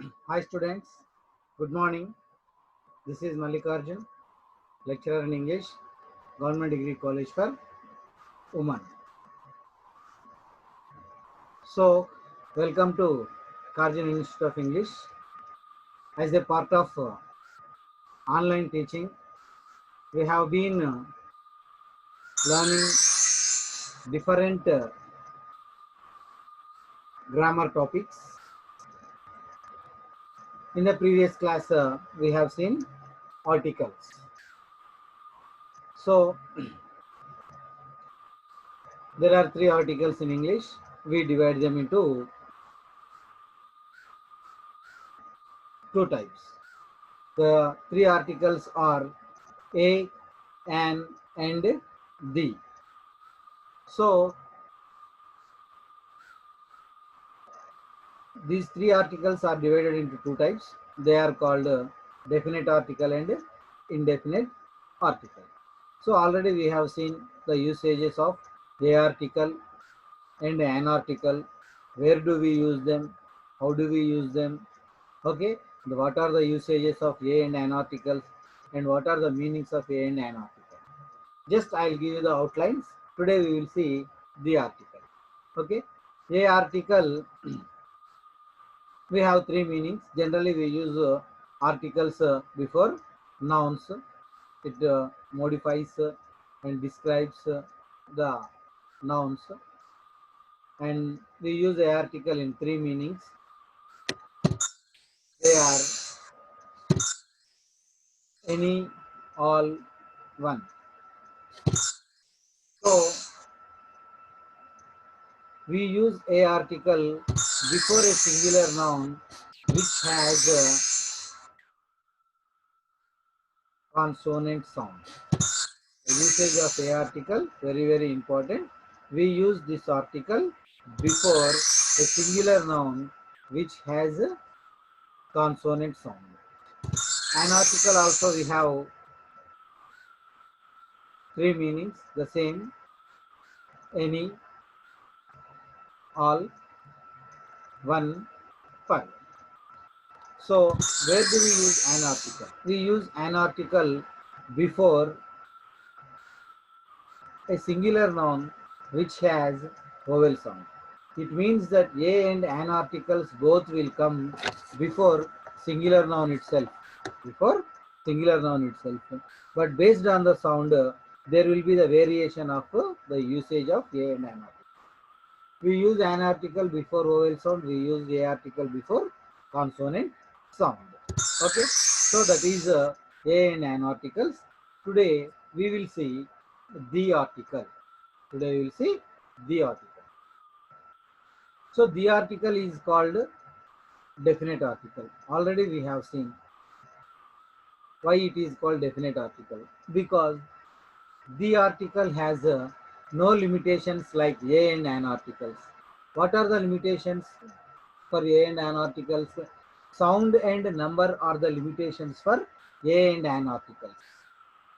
Hi students, good morning. This is Mallikarjun, lecturer in English, Government Degree College for Women. So, welcome to Karjan Institute of English. As a part of online teaching, we have been learning different grammar topics. In the previous class, we have seen articles. So, there are three articles in English. We divide them into two types. The three articles are a, an, and the. So these three articles are divided into two types. They are called definite article and indefinite article. So already we have seen the usages of a article and an article. Where do we use them? How do we use them? Okay. What are the usages of a and an articles, and what are the meanings of a and an article? Just I'll give you the outlines. Today we will see the article. Okay. A article, we have three meanings. Generally we use articles before nouns. It modifies and describes the nouns. And we use a article in three meanings. They are any, all, one. So we use a article before a singular noun which has a consonant sound. The usage of a article, very important. We use this article before a singular noun which has a consonant sound. An article also we have three meanings, the same: any, all, one, five. So where do we use an article? We use an article before a singular noun which has vowel sound. It means that a and an articles both will come before singular noun itself. Before singular noun itself. But based on the sound, there will be the variation of the usage of a and an article. We use an article before vowel sound. We use a article before consonant sound. Okay. So that is a and an articles. Today we will see the article. Today we will see the article. So the article is called definite article. Already we have seen why it is called definite article, because the article has no limitations like a and an articles. What are the limitations for a and an articles? Sound and number are the limitations for a and an articles.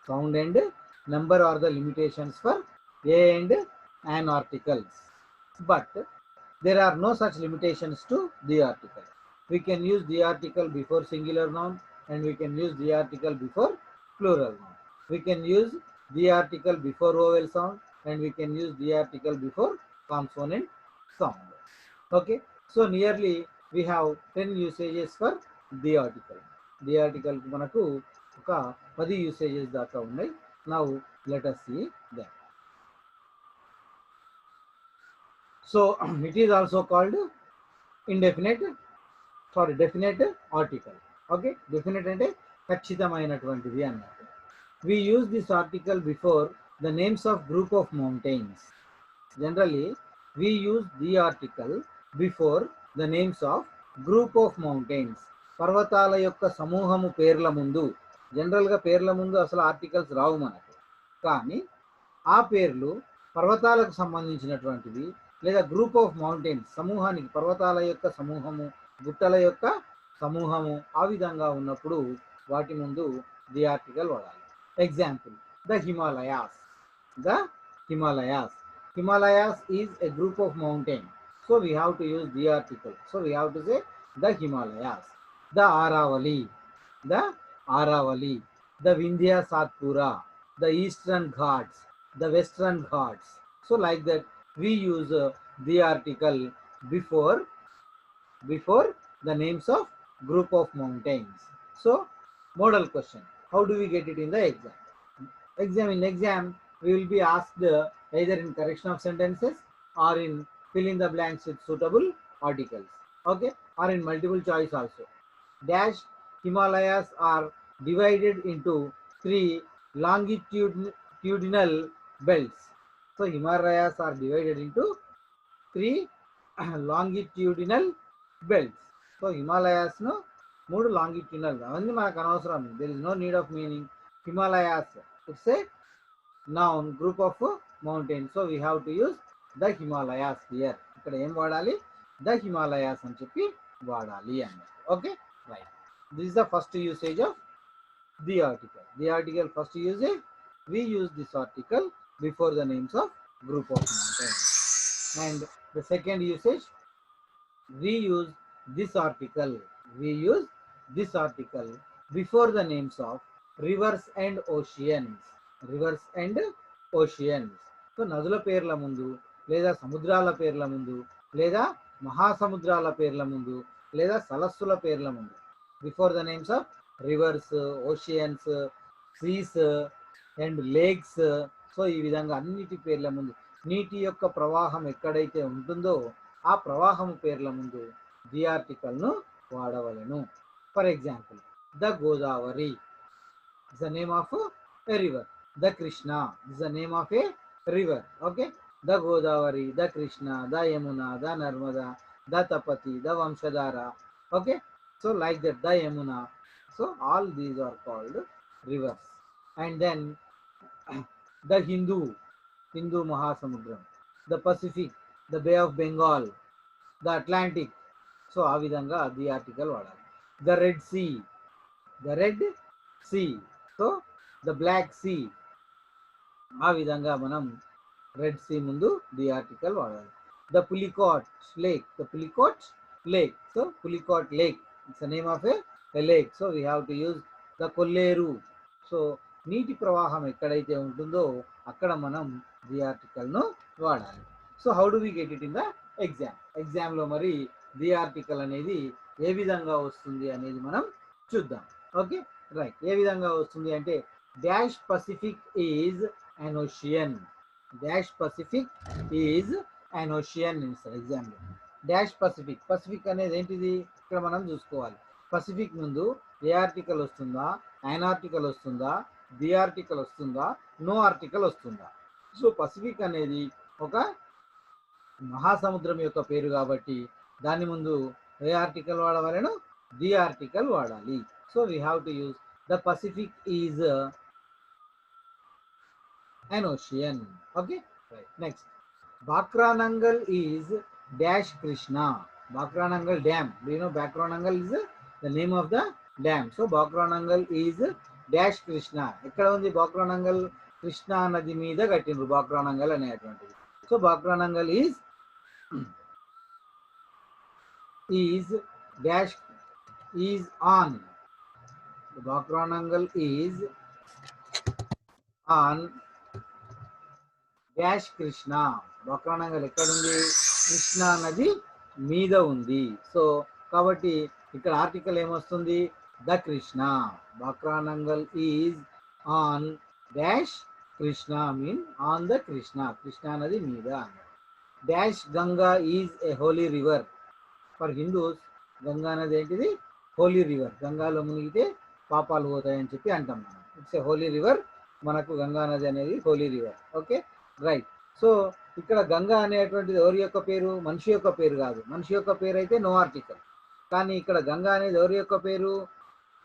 Sound and number are the limitations for a and an articles. But there are no such limitations to the article. We can use the article before singular noun, and we can use the article before plural noun. We can use the article before vowel sound, and we can use the article before consonant sound. Okay. So nearly we have 10 usages for the article. The article మనకు ఒక 10 usages దాకా ఉన్నాయి. Now let us see them. So it is also called indefinite, sorry, definite article. Okay, definite అంటే ఖచ్చితమైనటువంటిది అన్నమాట. We use this article before the names of group of mountains. Generally we use the article before the names of group of mountains. పర్వతాల యొక్క సమూహము పేర్ల ముందు. జనరల్గా పేర్ల ముందు అసలు ఆర్టికల్స్ రావు మనకు, కానీ ఆ పేర్లు పర్వతాలకు సంబంధించినటువంటివి లేదా గ్రూప్ ఆఫ్ మౌంటైన్స్, సమూహానికి, పర్వతాల యొక్క సమూహము, గుట్టల యొక్క సమూహము, ఆ విధంగా ఉన్నప్పుడు వాటి ముందు ది ఆర్టికల్ వాడాలి. Example, the Himalayas. The Himalayas. Himalayas is a group of mountain. So we have to use the article. So we have to say the Himalayas, the Aravali, the Vindhya Satpura, the Eastern Ghats, the Western Ghats. So like that, we use the article before the names of group of mountains. So model question, how do we get it in the exam? We will be asked either in correction of sentences or in fill in the blanks with suitable articles, okay, or in multiple choice also. Dash Himalayas are divided into three longitudinal belts. So Himalayas are divided into three longitudinal belts. So Himalayas no మూడు longitudinal అవన్నీ మనకు అనవసరం. There is no need of meaning. Himalayas, it's a noun, group of mountains. So we have to use the Himalayas here. ఇక్కడ ఏం వాడాలి? The Himalayas అని చెప్పి వాడాలి అన్నమాట. Okay, right. This is the first usage of the article. The article first usage, we use this article before the names of group of mountains. And the second usage, we use this article before the names of rivers and oceans. So నదుల పేర్ల ముందు లేదా సముద్రాల పేర్ల ముందు లేదా మహాసముద్రాల పేర్ల ముందు లేదా సరస్సుల పేర్ల ముందు, before the names of rivers, oceans, seas and lakes. So ఈ విధంగా అన్నిటి పేర్ల ముందు నీటి యొక్క ప్రవాహం ఎక్కడైతే ఉంటుందో ఆ ప్రవాహం పేర్ల ముందు ది ఆర్టికల్ను వాడవలెను. For example, the Godavari is the name of a river. The Krishna is the name of a river. Okay, the Godavari, the Krishna, the Yamuna, the Narmada, the Tapti, the Vamsadhara. Okay, so like that, the Yamuna. So all these are called rivers. And then the హిందూ మహాసముద్రం, the Pacific, the Bay of Bengal, the Atlantic. So ఆ విధంగా the article వాడాలి. The red sea, so the black sea. ఆ విధంగా మనం red sea ముందు the article వాడాలి. The Pulicat lake, so Pulicat lake, it's the name of a lake. So we have to use the Kolleru. So నీటి ప్రవాహం ఎక్కడైతే ఉంటుందో అక్కడ మనం ది ఆర్టికల్ను వాడాలి. So how do we get it in the ఎగ్జామ్లో మరి ది ఆర్టికల్ అనేది ఏ విధంగా వస్తుంది అనేది మనం చూద్దాం. Okay, right. ఏ విధంగా వస్తుంది అంటే, dash Pacific is an ocean. Dash Pacific is an ocean in ఎగ్జామ్లో. డాష్ పసిఫిక్ అనేది ఏంటిది ఇక్కడ మనం చూసుకోవాలి. పసిఫిక్ ముందు ఏ ఆర్టికల్ వస్తుందా, యాన్ ఆర్టికల్ వస్తుందా, ది ఆర్టికల్ వస్తుందా, నో ఆర్టికల్ వస్తుందా. సో పసిఫిక్ అనేది ఒక మహాసముద్రం యొక్క పేరు కాబట్టి దాని ముందు ఏ ఆర్టికల్ వాడవలెను, ది ఆర్టికల్ వాడాలి. So we have to use the Pacific is an ocean. Okay, right. Next, Bakranangal is dash Krishna. Bakranangal dam. Do you know Bakranangal is the name of the dam? So Bakranangal is dash Krishna. ఎక్కడ ఉంది Bakranangal? Krishna నది మీద కట్టిండ్రు Bakranangal అనేటువంటిది. So Bakranangal is dash is on. The Bakranangal is on dash Krishna. Bakranangal ఎక్కడుంది? కృష్ణా నది మీద ఉంది. సో కాబట్టి ఇక్కడ ఆర్టికల్ ఏమొస్తుంది? The Krishna. Bakranangal is on dash Krishna, mean on the Krishna, Krishna నది మీద. Dash Ganga is a holy river. For Hindus Ganga నది ఏంటిది? హోలీ రివర్. గంగాలో మునిగితే పాపాలు పోతాయని చెప్పి అంటాం మనం. It's a holy river. మనకు గంగా నది అనేది holy river. Okay, right. So ఇక్కడ గంగా అనేటువంటిది ఎవరి యొక్క పేరు? మనిషి యొక్క పేరు కాదు. మనిషి యొక్క పేరు అయితే నో ఆర్టికల్. కానీ ఇక్కడ గంగా అనేది ఎవరి యొక్క పేరు?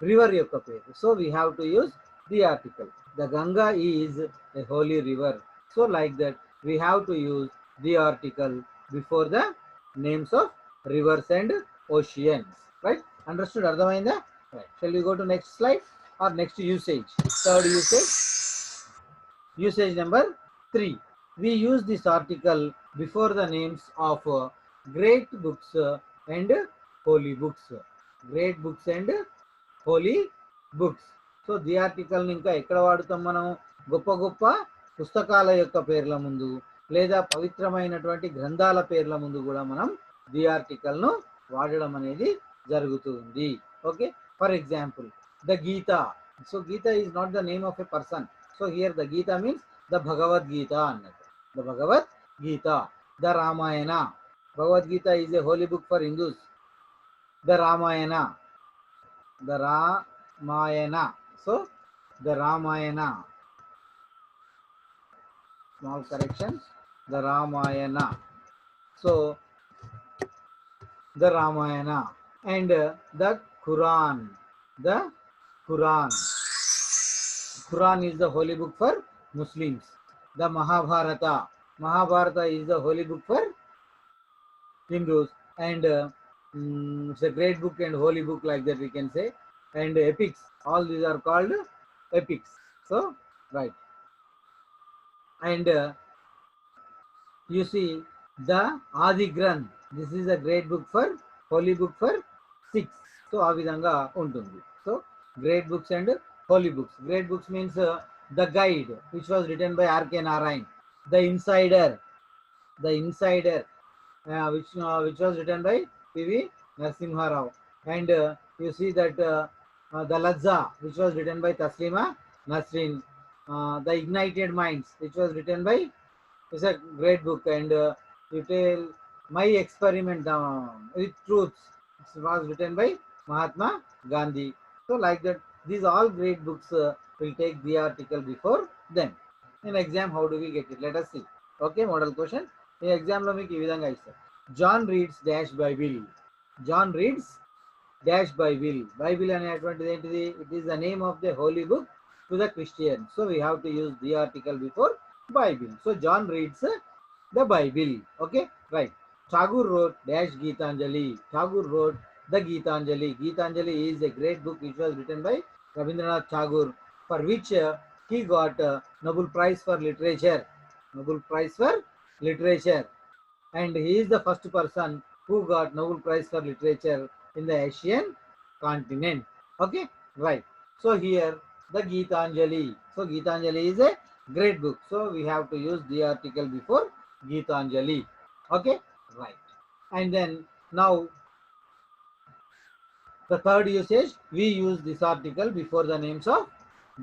రివర్ యొక్క పేరు. So we have to use the article. The Ganga is a holy river. So like that we have to use the article before the names of rivers and oceans. Right, understood? అర్థమైందా? Right. Shall we go to next slide or next usage? Third usage number 3. We use this article before the names of great books and holy books. Great books and holy books. So the ఆర్టికల్ని ఇంకా ఎక్కడ వాడుతాం మనం? గొప్ప గొప్ప పుస్తకాల యొక్క పేర్ల ముందు లేదా పవిత్రమైనటువంటి గ్రంథాల పేర్ల ముందు కూడా మనం ది ఆర్టికల్ను వాడడం అనేది జరుగుతుంది. Okay, for example the Gita. So Gita is not the name of a person. So here the Gita means the Bhagavad Gita అన్నట్టు. The Bhagavad Gita. The Ramayana. Bhagavad Gita is a holy book for Hindus. The Ramayana. The Ramayana. So the Ramayana. Small correction. The Ramayana. So the Ramayana and the Quran. The Quran. Quran is the holy book for Muslims. The Mahabharata. Mahabharata is the holy book for Hindus, and it's a great book and holy book, like that we can say. And epics. All these are called epics. So right. And you see the Adi Granth. This is a great book for holy book for Sikhs. So ఆ విధంగా ఉంటుంది. So great books and holy books. Great books means the guide, which was written by R.K. Narayan. The Insider. The Insider, which was written by P.V. Narasimha Rao. And you see that the Ladza, which was written by Taslima Nasrin. The Ignited Minds, which was written by, is a great book. And you tell My Experiment with Truths, it was written by Mahatma Gandhi. So like that, these all great books will take the article before them. In exam, how do we get it? Let us see. Okay, model question. In exam lo meeku ee vidhanga istaru. John reads dash Bible. John reads dash Bible. Bible అనేటువంటిది ఏంటిది? It is the name of the holy book to the Christian. So we have to use the article before Bible. So John reads the Bible. Okay, right. Tagore wrote dash Geetanjali. Tagore wrote the Geetanjali. Geetanjali is a great book which was written by Rabindranath Tagore, for which he got Nobel Prize for Literature. Nobel Prize for Literature. And he is the first person who got Nobel Prize for Literature in the Asian continent. Okay, right. So here the Geetanjali. So Geetanjali is a great book. So we have to use the article before Geetanjali. Okay, right. And then now the third usage, we use this article before the names of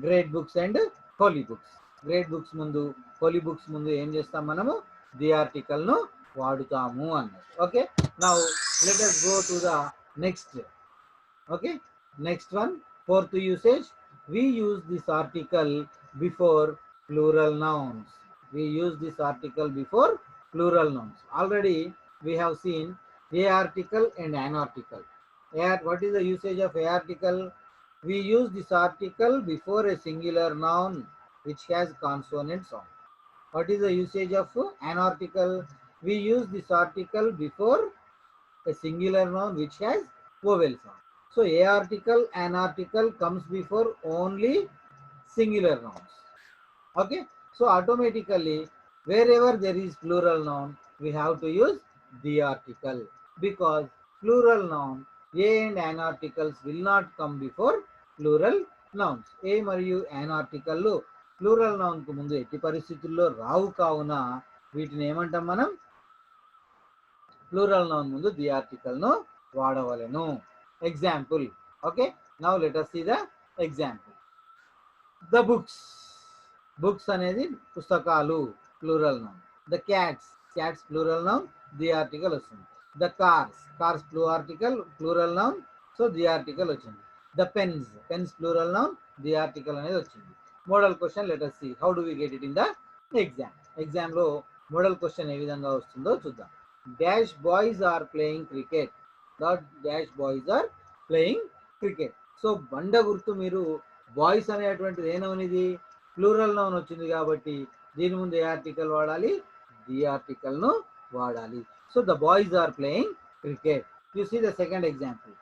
great books and holy books. Great books mundu, holy books mundu em chestam manamu the article nu vaadutamu annaru. Okay, now let us go to the next. Okay, next one, fourth usage, we use this article before plural nouns. We use this article before plural nouns. Already we have seen a article and an article. What is the usage of a article? We use this article before a singular noun which has consonant sound. What is the usage of an article? We use this article before a singular noun which has vowel sound. So a article, an article comes before only singular nouns. Okay, so automatically wherever there is plural noun, we have to use the article, because plural noun a and an articles will not come before plural nouns. A మరియు an article plural noun కు ముందు ఎట్టి పరిస్థితుల్లో రావు. కావున వీటిని ఏమంటాం మనం? Plural noun ముందు ది ఆర్టికల్ ను వాడవలెను. Example. Okay, now let us see the example. The books. Books అనేది పుస్తకాలు, plural noun. The cats. Cats plural noun, the article వస్తుంది. The cars. Cars plural noun, so the article వచ్చింది. The pens. Pens plural noun, the article అనేది వచ్చింది. Model question, let us see how do we get it in the exam. Exam లో model question ఏ విధంగా వస్తుందో చూద్దాం. Dash boys are playing cricket. Dash boys are playing cricket. So బండ గుర్తు మీరు boys అనేటువంటిది ఏ నౌన్? ఇది ప్లూరల్ నౌన్ వచ్చింది కాబట్టి దీని ముందు ఏ ఆర్టికల్ వాడాలి? ది ఆర్టికల్ ను వాడాలి. So the boys are playing cricket. You see the second example.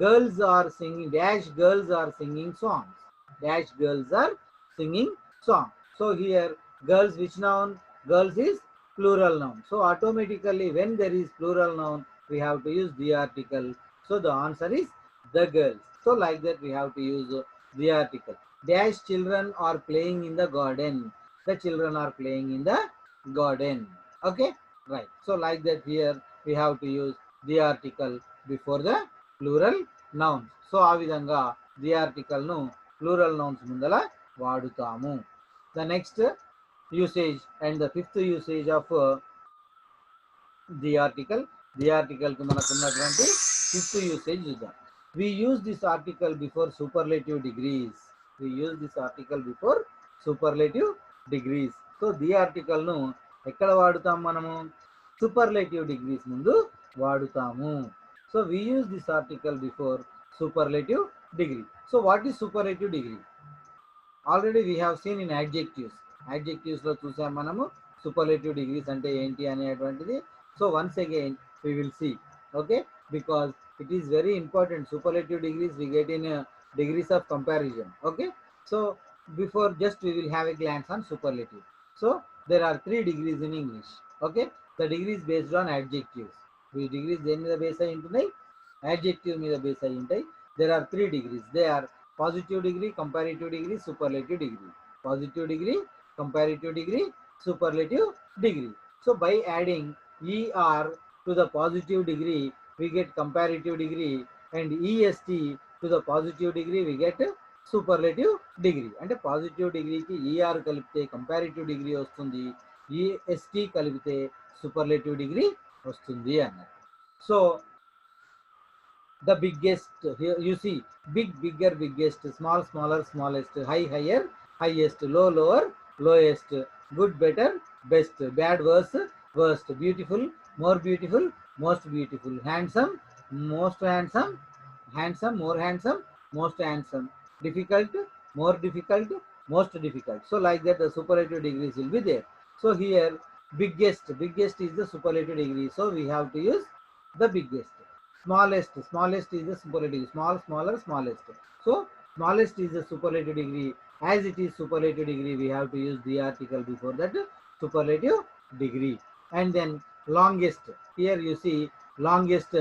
Girls are singing. Dash girls are singing songs. Dash girls are singing songs. So here girls, which noun? Girls is plural noun. So automatically when there is plural noun, we have to use the article. So the answer is the girls. So like that we have to use the article. Dash children are playing in the garden. The children are playing in the garden. Okay, right. So like that here we have to use the article before the plural nouns. So ఆ విధంగా the article ను plural nouns ముందల వాడుతాము. The next usage and the fifth usage of the article కి మనకు ఉన్నటువంటి fifth usage చూద్దాం. We use this article before superlative degrees. We use this article before superlative degrees. So the article ను ఎక్కడ వాడుతాం మనము? superlative degrees ముందు వాడుతాము. So we use this article before superlative degree. So what is superlative degree? Already we have seen in adjectives. Adjectives లో చూసాం మనము superlative degrees అంటే ఏంటి అనేటువంటిది. So once again we will see, okay, because it is very important. Superlative degrees we get in degrees of comparison, okay. So before just we will have a glance on superlative. So there are 3 degrees in English, okay. The degrees based on adjectives. These degrees దేని మీద base అయి ఉంటున్నాయి? Adjective మీద base అయి ఉంటాయి. There are 3 degrees. They are positive degree, comparative degree, superlative degree. Positive degree, comparative degree, superlative degree. So by adding ER to the positive degree, we get comparative degree, and EST to the positive degree, we get superlative degree. అంటే positive డిగ్రీకి ER కలిపితే comparative degree వస్తుంది, EST కలిపితే superlative degree వస్తుంది అన్నారు. So the biggest, here you see big, bigger, biggest, small, smaller, smallest, high, higher, highest, low, lower, lowest, good, better, best, bad, worse, worst, beautiful, more beautiful, most beautiful, handsome, most handsome, handsome, more handsome, most handsome, difficult, more difficult, most difficult. So like that the superlative degrees will be there. So here biggest, biggest is the superlative degree, so we have to use the biggest. Smallest, smallest is the superlative, small, smaller, smallest. So smallest is the superlative degree. As it is superlative degree, we have to use the article before that superlative degree. And then longest, here you see longest,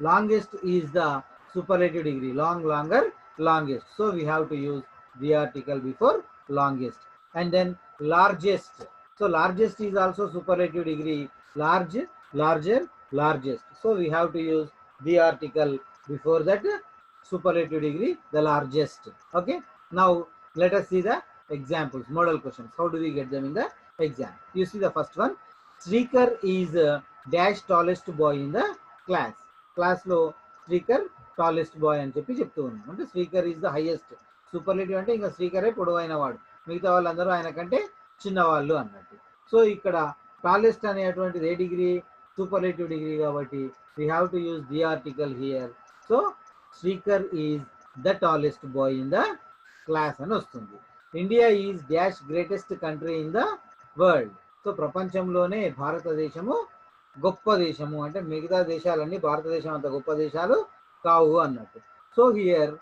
longest is the superlative degree, long, longer, longest. So we have to use the article before longest. And then largest, so largest is also superlative degree, large, larger, largest. So we have to use the article before that superlative degree, the largest. Okay, now let us see the examples, model questions. How do we get them in the exam? You see the first one, Srikar is dash tallest boy in the class. Class lo Srikar tallest boy అని చెప్పి చెప్తూ ఉన్నాం. అంటే Srikar is the highest. Superlative అంటే ఇంకా శ్రీకరే పొడవైన వాడు, మిగతా వాళ్ళందరూ ఆయన కంటే చిన్నవాళ్ళు అన్నట్టు. సో ఇక్కడ టాలెస్ట్ అనేటువంటిది ఏ డిగ్రీ? సూపర్లేటివ్ డిగ్రీ కాబట్టి we have to use the article here. So Srikar is the tallest boy in the class అని వస్తుంది. India is dash greatest country in the world. So ప్రపంచంలోనే భారతదేశము గొప్ప దేశము, అంటే మిగతా దేశాలన్నీ భారతదేశం అంత గొప్ప దేశాలు కావు అన్నట్టు. సో హియర్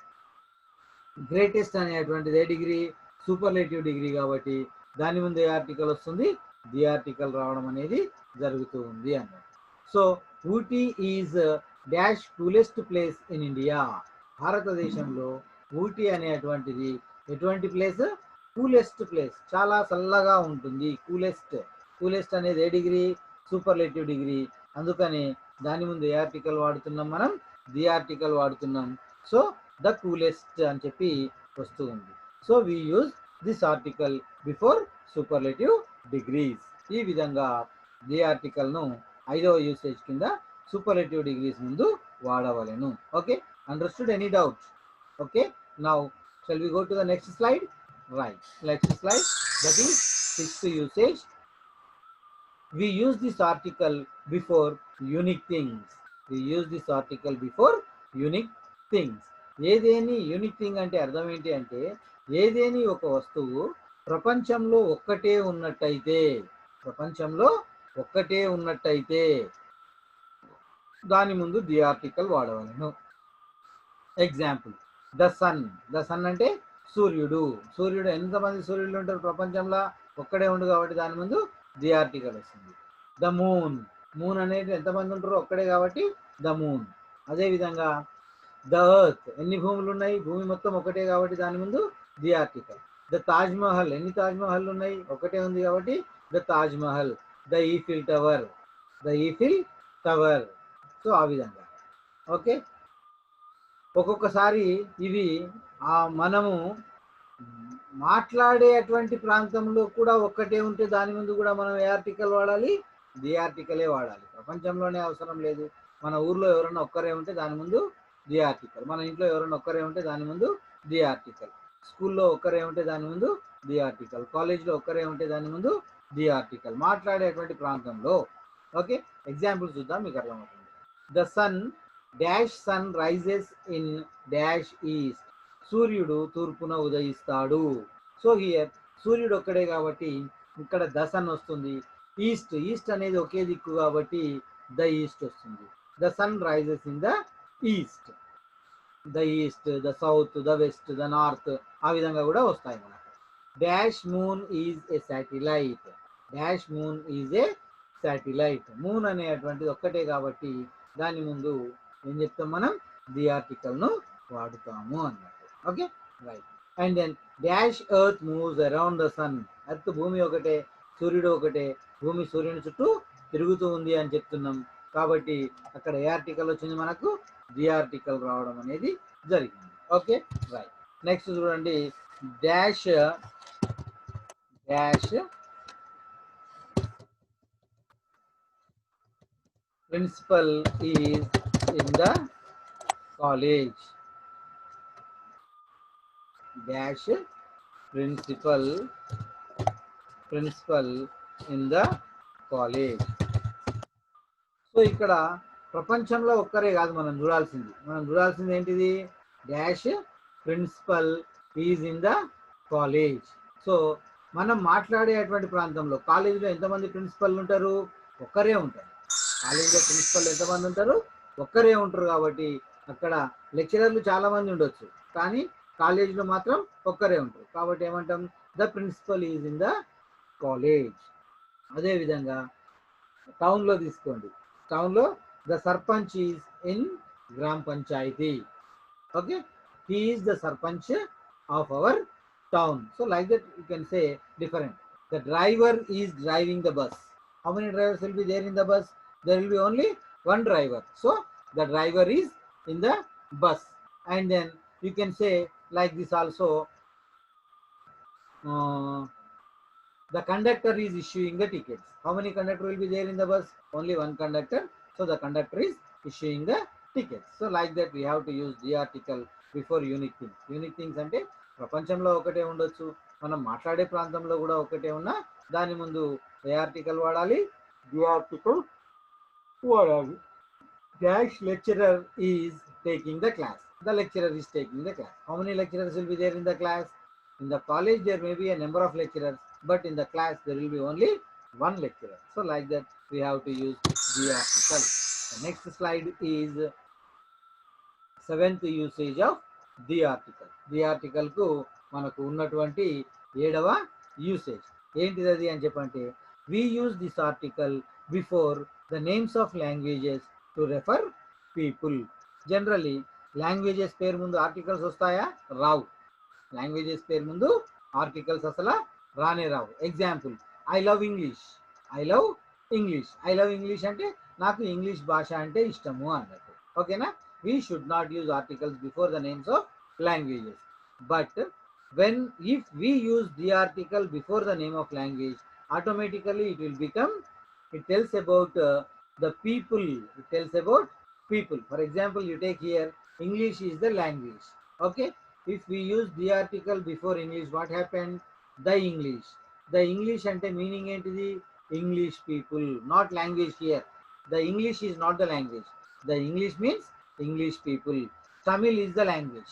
గ్రేటెస్ట్ అనేటువంటిది ఏ డిగ్రీ? సూపర్లేటివ్ డిగ్రీ కాబట్టి దాని ముందు ఏ ఆర్టికల్ వస్తుంది? ది ఆర్టికల్ రావడం అనేది జరుగుతూ ఉంది అన్నట్టు. So Ooty is dash coolest place in India. భారతదేశంలో ఊటీ అనేటువంటిది ఎటువంటి ప్లేస్? కూలెస్ట్ ప్లేస్, చాలా చల్లగా ఉంటుంది. కూలెస్ట్, కూలెస్ట్ అనేది ఏ డిగ్రీ? Superlative degree. అందుకని దాని ముందు ఏ ఆర్టికల్ వాడుతున్నాం మనం? ది ఆర్టికల్ వాడుతున్నాం. సో ద కూలెస్ట్ అని చెప్పి వస్తూ ఉంది. So we use this article before superlative degrees. ఈ విధంగా ది ఆర్టికల్ను 5వ యూసేజ్ కింద సూపర్లేటివ్ డిగ్రీస్ ముందు వాడవలెను. Okay, understood? Any doubts? Okay, now shall we go to the next slide. Right, next slide, that is 6th usage. We use this article before unique things. We use this article before unique things. ఏదేని unique thing అంటే అర్థం ఏంటి అంటే, ఏదేని ఒక వస్తువు ప్రపంచంలో ఒక్కటే ఉన్నట్టయితే, ప్రపంచంలో ఒక్కటే ఉన్నట్టయితే దాని ముందు ది ఆర్టికల్ వాడవలను. Example, the sun. The sun అంటే సూర్యుడు. సూర్యుడు, ఎంతమంది సూర్యుడు ఉంటారు ప్రపంచంలో? ఒక్కడే ఉండు కాబట్టి దాని ముందు ది ఆర్టికల్ వస్తుంది. The moon. మూన్ అనేది ఎంతమంది ఉంటారు? ఒక్కడే కాబట్టి ద మూన్. అదేవిధంగా ద ఎర్త్, ఎన్ని భూములు ఉన్నాయి? భూమి మొత్తం ఒకటే కాబట్టి దాని ముందు the article. The Taj Mahal, ఎన్ని తాజ్ మహల్ ఉన్నాయి? ఒకటే ఉంది కాబట్టి the Taj Mahal. The Eiffel tower, the Eiffel tower. So ఆ విధంగా ఓకే. ఒక్కొక్కసారి ఇవి మనము మాట్లాడేటువంటి ప్రాంతంలో కూడా ఒక్కటే ఉంటే దాని ముందు కూడా మనం ఏ ఆర్టికల్ వాడాలి? ది ఆర్టికలే వాడాలి. ప్రపంచంలోనే అవసరం లేదు. మన ఊర్లో ఎవరైనా ఒక్కరే ఉంటే దాని ముందు ది ఆర్టికల్, మన ఇంట్లో ఎవరైనా ఒక్కరే ఉంటే దాని ముందు ది ఆర్టికల్, స్కూల్లో ఒక్కరే ఉంటే దాని ముందు ది ఆర్టికల్, కాలేజ్లో ఒక్కరే ఉంటే దాని ముందు ది ఆర్టికల్, మాట్లాడేటువంటి ప్రాంతంలో. ఓకే, ఎగ్జాంపుల్ చూద్దాం, మీకు అర్థమవుతుంది. The sun dash sun rises in dash east, సూర్యుడు తూర్పున ఉదయిస్తాడు. సో హియర్ సూర్యుడు ఒక్కడే కాబట్టి ఇక్కడ ద సన్ వస్తుంది. ఈస్ట్, ఈస్ట్ అనేది ఒకే దిక్కు కాబట్టి ద ఈస్ట్ వస్తుంది. The sun rises in the east, the east, the south, the west, the north, ఆ విధంగా కూడా వస్తాయి మనకు. Dash moon is a satellite, dash moon is a satellite, moon అనేటువంటిది ఒక్కటే కాబట్టి దాని ముందు ఏం చెప్తాం మనం? ది ఆర్టికల్ను వాడుతాము అన్నట్టు. Okay, right. And then dash earth moves around the sun, earth భూమి ఒకటే, సూర్యుడు ఒకటే, భూమి సూర్యుని చుట్టూ తిరుగుతూ ఉంది అని చెప్తున్నాం కాబట్టి అక్కడ ఏ ఆర్టికల్ వచ్చింది? మనకు ది ఆర్టికల్ రావడం అనేది జరిగింది. Okay, right. నెక్స్ట్ చూడండి, dash dash principal is in the college, dash principal in the college. So ఇక్కడ ప్రపంచంలో ఒక్కరే కాదు మనం చూడాల్సింది ఏంటిది? Dash principal is in the college. So మనం మాట్లాడేటువంటి ప్రాంతంలో కాలేజీలో ఎంతమంది ప్రిన్సిపల్ ఉంటారు? ఒక్కరే ఉంటారు. కాలేజీలో ప్రిన్సిపల్ ఎంతమంది ఉంటారు? ఒక్కరే ఉంటారు కాబట్టి అక్కడ లెక్చరర్లు చాలా మంది ఉండొచ్చు, కానీ కాలేజీలో మాత్రం ఒక్కరే ఉంటారు కాబట్టి ఏమంటాం? The principal is in the college. అదేవిధంగా టౌన్లో తీసుకోండి, టౌన్లో the sarpanch is in gram panchayat. Okay, he is the sarpanch of our town. So like that you can say different. The driver is driving the bus. How many drivers will be there in the bus? There will be only one driver. So the driver is in the bus. And then you can say like this also, the conductor is issuing the tickets. How many conductor will be there in the bus? Only one conductor. So the conductor is issuing the tickets. So like that we have to use the article before unique things. Unique things అంటే ప్రపంచంలో ఒకటే ఉండొచ్చు, మనం మాట్లాడే ప్రాంతంలో కూడా ఒకటే ఉన్నా దాని ముందు ఏ ఆర్టికల్ వాడాలి? ది ఆర్టికల్ వాడాలి. Dash lecturer is taking the class, the lecturer is taking the class. How many lecturers will be there in the class? In the college there may be a number of lecturers, but in the class there will be only one lecturer. So like that we have to use the article. The next slide is seventh usage of the article. The article కు మనకు ఉన్నటువంటి 7వ usage ఏంటిది అది అని చెప్పంటే, we use this article before the names of languages to refer people. Generally languages పేరు ముందు ఆర్టికల్స్ వస్తాయా? రావు. లాంగ్వేజెస్ పేరు ముందు ఆర్టికల్స్ అసలు రానే రావు. Example, I love English, I love English. I love English అంటే నాకు ఇంగ్లీష్ భాష అంటే ఇష్టము అన్నట్టు. ఓకేనా? We should not use articles before the names of languages. But if we use the article before the name of language, automatically it will become, it tells about the people. It tells about people. For example, you take here, English is the language. Okay. If we use the article before English, what happened? The English. The English ante meaning ఏంటిది? English people, not language here. The English is not the language. The English means English people. Tamil is the language.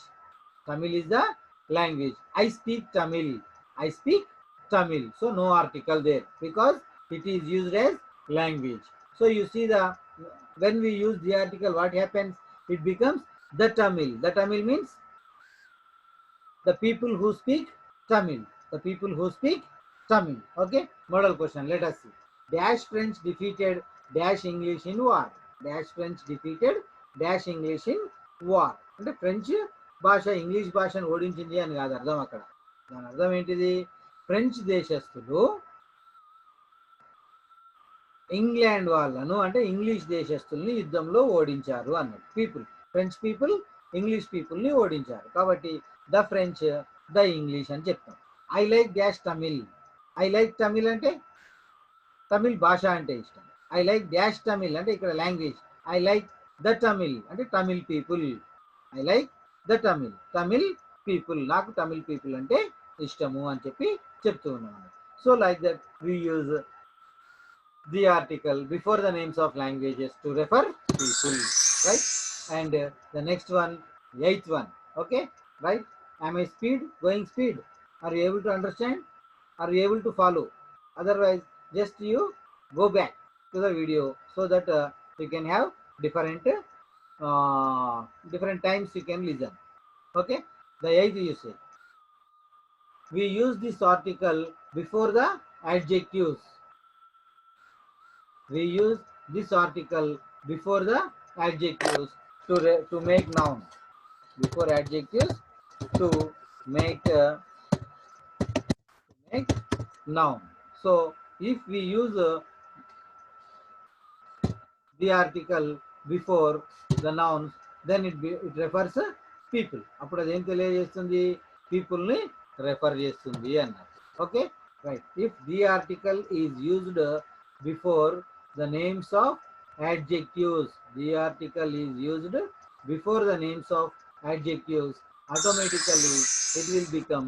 Tamil is the language. I speak Tamil. I speak Tamil. So no article there because it is used as language. So you see when we use the article, what happens? It becomes the Tamil. The Tamil means the people who speak Tamil. The people who speak Tamil. Okay. Model question. Let us see. Dash French defeated Dash English in war. Dash French defeated dash English in war. అంటే French భాష English భాషను ఓడించింది అని కాదు అర్థం అక్కడ. దాని అర్థం ఏంటిది? ఫ్రెంచ్ దేశస్థులు ఇంగ్లాండ్ వాళ్ళను అంటే ఇంగ్లీష్ దేశస్తుల్ని యుద్ధంలో ఓడించారు అన్నది. పీపుల్, ఫ్రెంచ్ పీపుల్ ఇంగ్లీష్ పీపుల్ని ఓడించారు. కాబట్టి ద ఫ్రెంచ్, ద ఇంగ్లీష్ అని చెప్తాం. I like dash Tamil. I like Tamil అంటే తమిళ్ భాష అంటే ఇష్టం. ఐ లైక్ డాష్ తమిళ్ అంటే ఇక్కడ language. I like the Tamil అంటే Tamil people. I like the Tamil, Tamil people, నాకు తమిళ్ పీపుల్ అంటే ఇష్టము అని చెప్పి చెప్తూ ఉన్నాను. So like that we use the article before the names of languages to refer people, right? And the next one, eighth one, okay, right? Am I going speed? Are you able to understand? Are you able to follow? Otherwise just you go back to the video so that you can have different times you can listen. Okay, the eighth usage, we use this article before the adjectives. We use this article before the adjectives to make noun. Before adjectives to make noun. So if we use the article before the nouns, then it refers people. అప్పుడు అది ఏం తెలియజేస్తుంది? People ని refer చేస్తుంది అన్నట్టు. Okay, right. If the article is used before the names of adjectives, the article is used before the names of adjectives, automatically it will become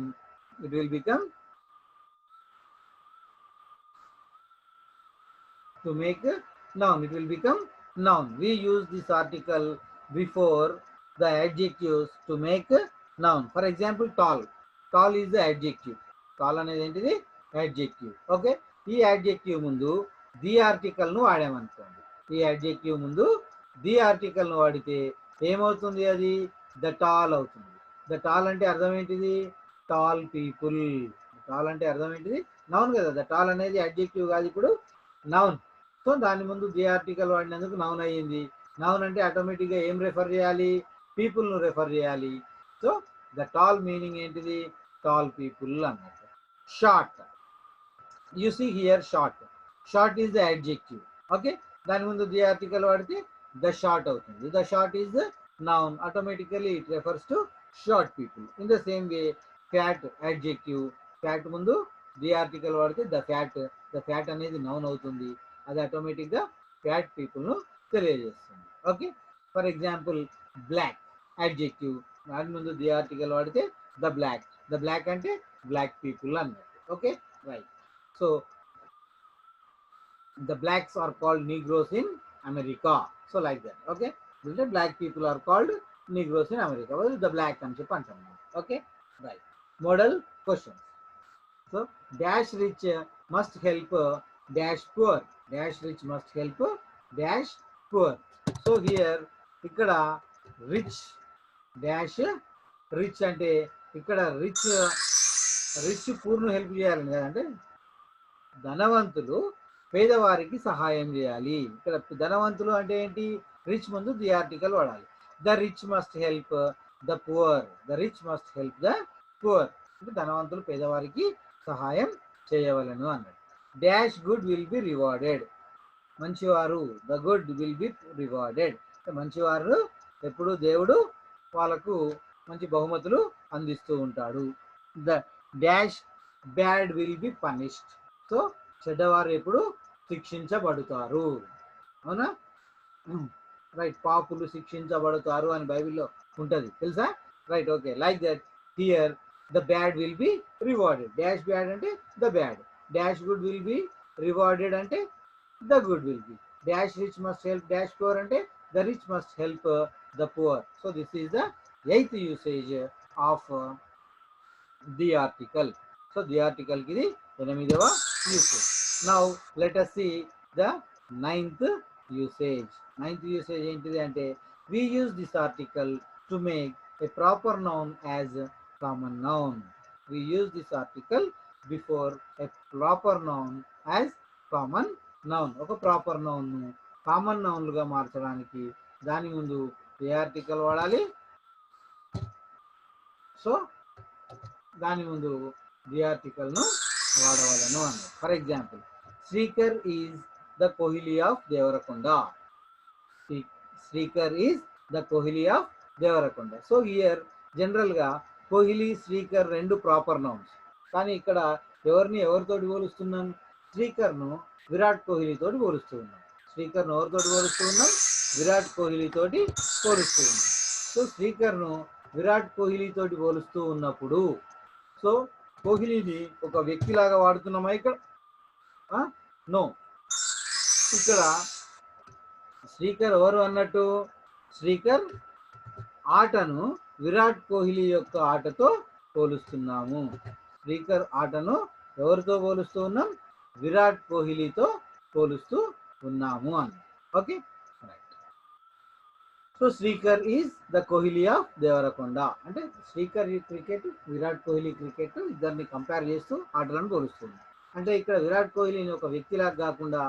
to make a noun. It will become noun. We use this article before the adjectives to make a noun. For example, tall. Tall is the adjective. Tall అనేది ఏంటిది? Adjective. Okay, ఈ adjective ముందు the article ను వాడామనుకోండి. ఈ adjective ముందు the article ను వాడితే ఏమవుతుంది? అది ద టాల్ అవుతుంది. ద టాల్ అంటే అర్థం ఏంటిది? Tall people. టాల్ అంటే అర్థం ఏంటిది? నౌన్ కదా. ద టాల్ అనేది అడ్జెక్టివ్ కాదు, ఇప్పుడు నౌన్. సో దాని ముందు ది ఆర్టికల్ వాడినందుకు నౌన్ అయ్యింది. నౌన్ అంటే ఆటోమేటిక్గా ఏం రెఫర్ చేయాలి? పీపుల్ ను రెఫర్ చేయాలి. సో ద టాల్ మీనింగ్ ఏంటిది? టాల్ పీపుల్ అన్నట్టు. Short, you see here short. Short is the adjective. Okay, దాని ముందు ది ఆర్టికల్ వాడితే ద షార్ట్ అవుతుంది. The short is the noun, automatically it refers to short people. In the same way fat adjective. Fat ముందు the article వాడితే the fat అనేది noun అవుతుంది. అది ఆటోమేటిక్గా ఫ్యాట్ పీపుల్ను తెలియజేస్తుంది. Okay, for example black adjective. దాని ముందు ది ఆర్టికల్ వాడితే ద బ్లాక్ అంటే బ్లాక్ పీపుల్ అన్నట్టు. Okay, right. So the blacks are called Negroes in America. So like that. Okay, the black people are called Negroes in America. Well, the black అని చెప్పి అంటాం. Okay, right. Model questions. So dash rich must help dash poor. Dash rich must help dash poor. So here ఇక్కడ rich dash rich అంటే ఇక్కడ rich పూర్ను help చేయాలని కదా. అంటే ధనవంతులు పేదవారికి సహాయం చేయాలి. ఇక్కడ ధనవంతులు అంటే ఏంటి? రిచ్ ముందు ది ఆర్టికల్ వాడాలి. The rich must help the poor. The rich must help the poor అంటే ధనవంతులు పేదవారికి సహాయం చేయవలను అన్నాడు. Dash good will be rewarded. మంచివారు, the good will be rewarded. మంచివారు ఎప్పుడు దేవుడు వాళ్ళకు మంచి బహుమతులు అందిస్తూ ఉంటాడు. The dash bad will be punished. So చెడ్డవారు ఎప్పుడు శిక్షించబడతారు. అవునా? రైట్. పాపులు శిక్షించబడతారు అని బైబిల్లో ఉంటుంది, తెలుసా? Right. Okay, like that here the bad will be rewarded. Dash bad అంటే the bad. Dash good will be rewarded అంటే the good will be. Dash rich must help dash poor అంటే the rich must help the poor. So this is the 8th usage of the article. So the article కి ఇది 8వ usage. Now let us see the 9th usage. 9th usage ఏంటిది అంటే we use this article to make a proper noun as common noun. We use this article before a proper noun as common noun. ఒక proper noun ను common noun లుగా మార్చడానికి దాని ముందు ఏ article వాడాలి? So దాని ముందు ది ఆర్టికల్ను వాడవలను అన్నారు. For example, Srikar is the Kohli of Devarakonda. Srikar is the Kohli of Devarakonda. So here జనరల్గా కోహ్లీ, శ్రీకర్ రెండు ప్రాపర్ నౌన్స్. కానీ ఇక్కడ ఎవరిని ఎవరితోటి పోలుస్తున్నాం? శ్రీకర్ను విరాట్ కోహ్లీ తోటి పోలుస్తూ ఉన్నాం. శ్రీకర్ను ఎవరితోటి పోలుస్తూ ఉన్నాం? విరాట్ కోహ్లీ తోటి పోలుస్తూ ఉన్నాం. సో శ్రీకర్ను విరాట్ కోహ్లీ తోటి పోలుస్తూ ఉన్నప్పుడు సో కోహ్లీని ఒక వ్యక్తిలాగా వాడుతున్నామా ఇక్కడ? నో. ఇక్కడ శ్రీకర్ ఎవరు అన్నట్టు? శ్రీకర్ ఆటను విరాట్ కోహ్లీ యొక్క ఆటతో పోలుస్తున్నాము. శ్రీకర్ ఆటను ఎవరితో పోలుస్తూ ఉన్నాం? విరాట్ కోహ్లీతో పోలుస్తూ ఉన్నాము అని. Okay, right. So Srikar is the Kohli of Devarakonda అంటే శ్రీకర్ క్రికెట్, విరాట్ కోహ్లీ క్రికెట్ ఇద్దరిని కంపేర్ చేస్తూ ఆటలను పోలుస్తుంది. అంటే ఇక్కడ విరాట్ కోహ్లీని ఒక వ్యక్తిలాగా కాకుండా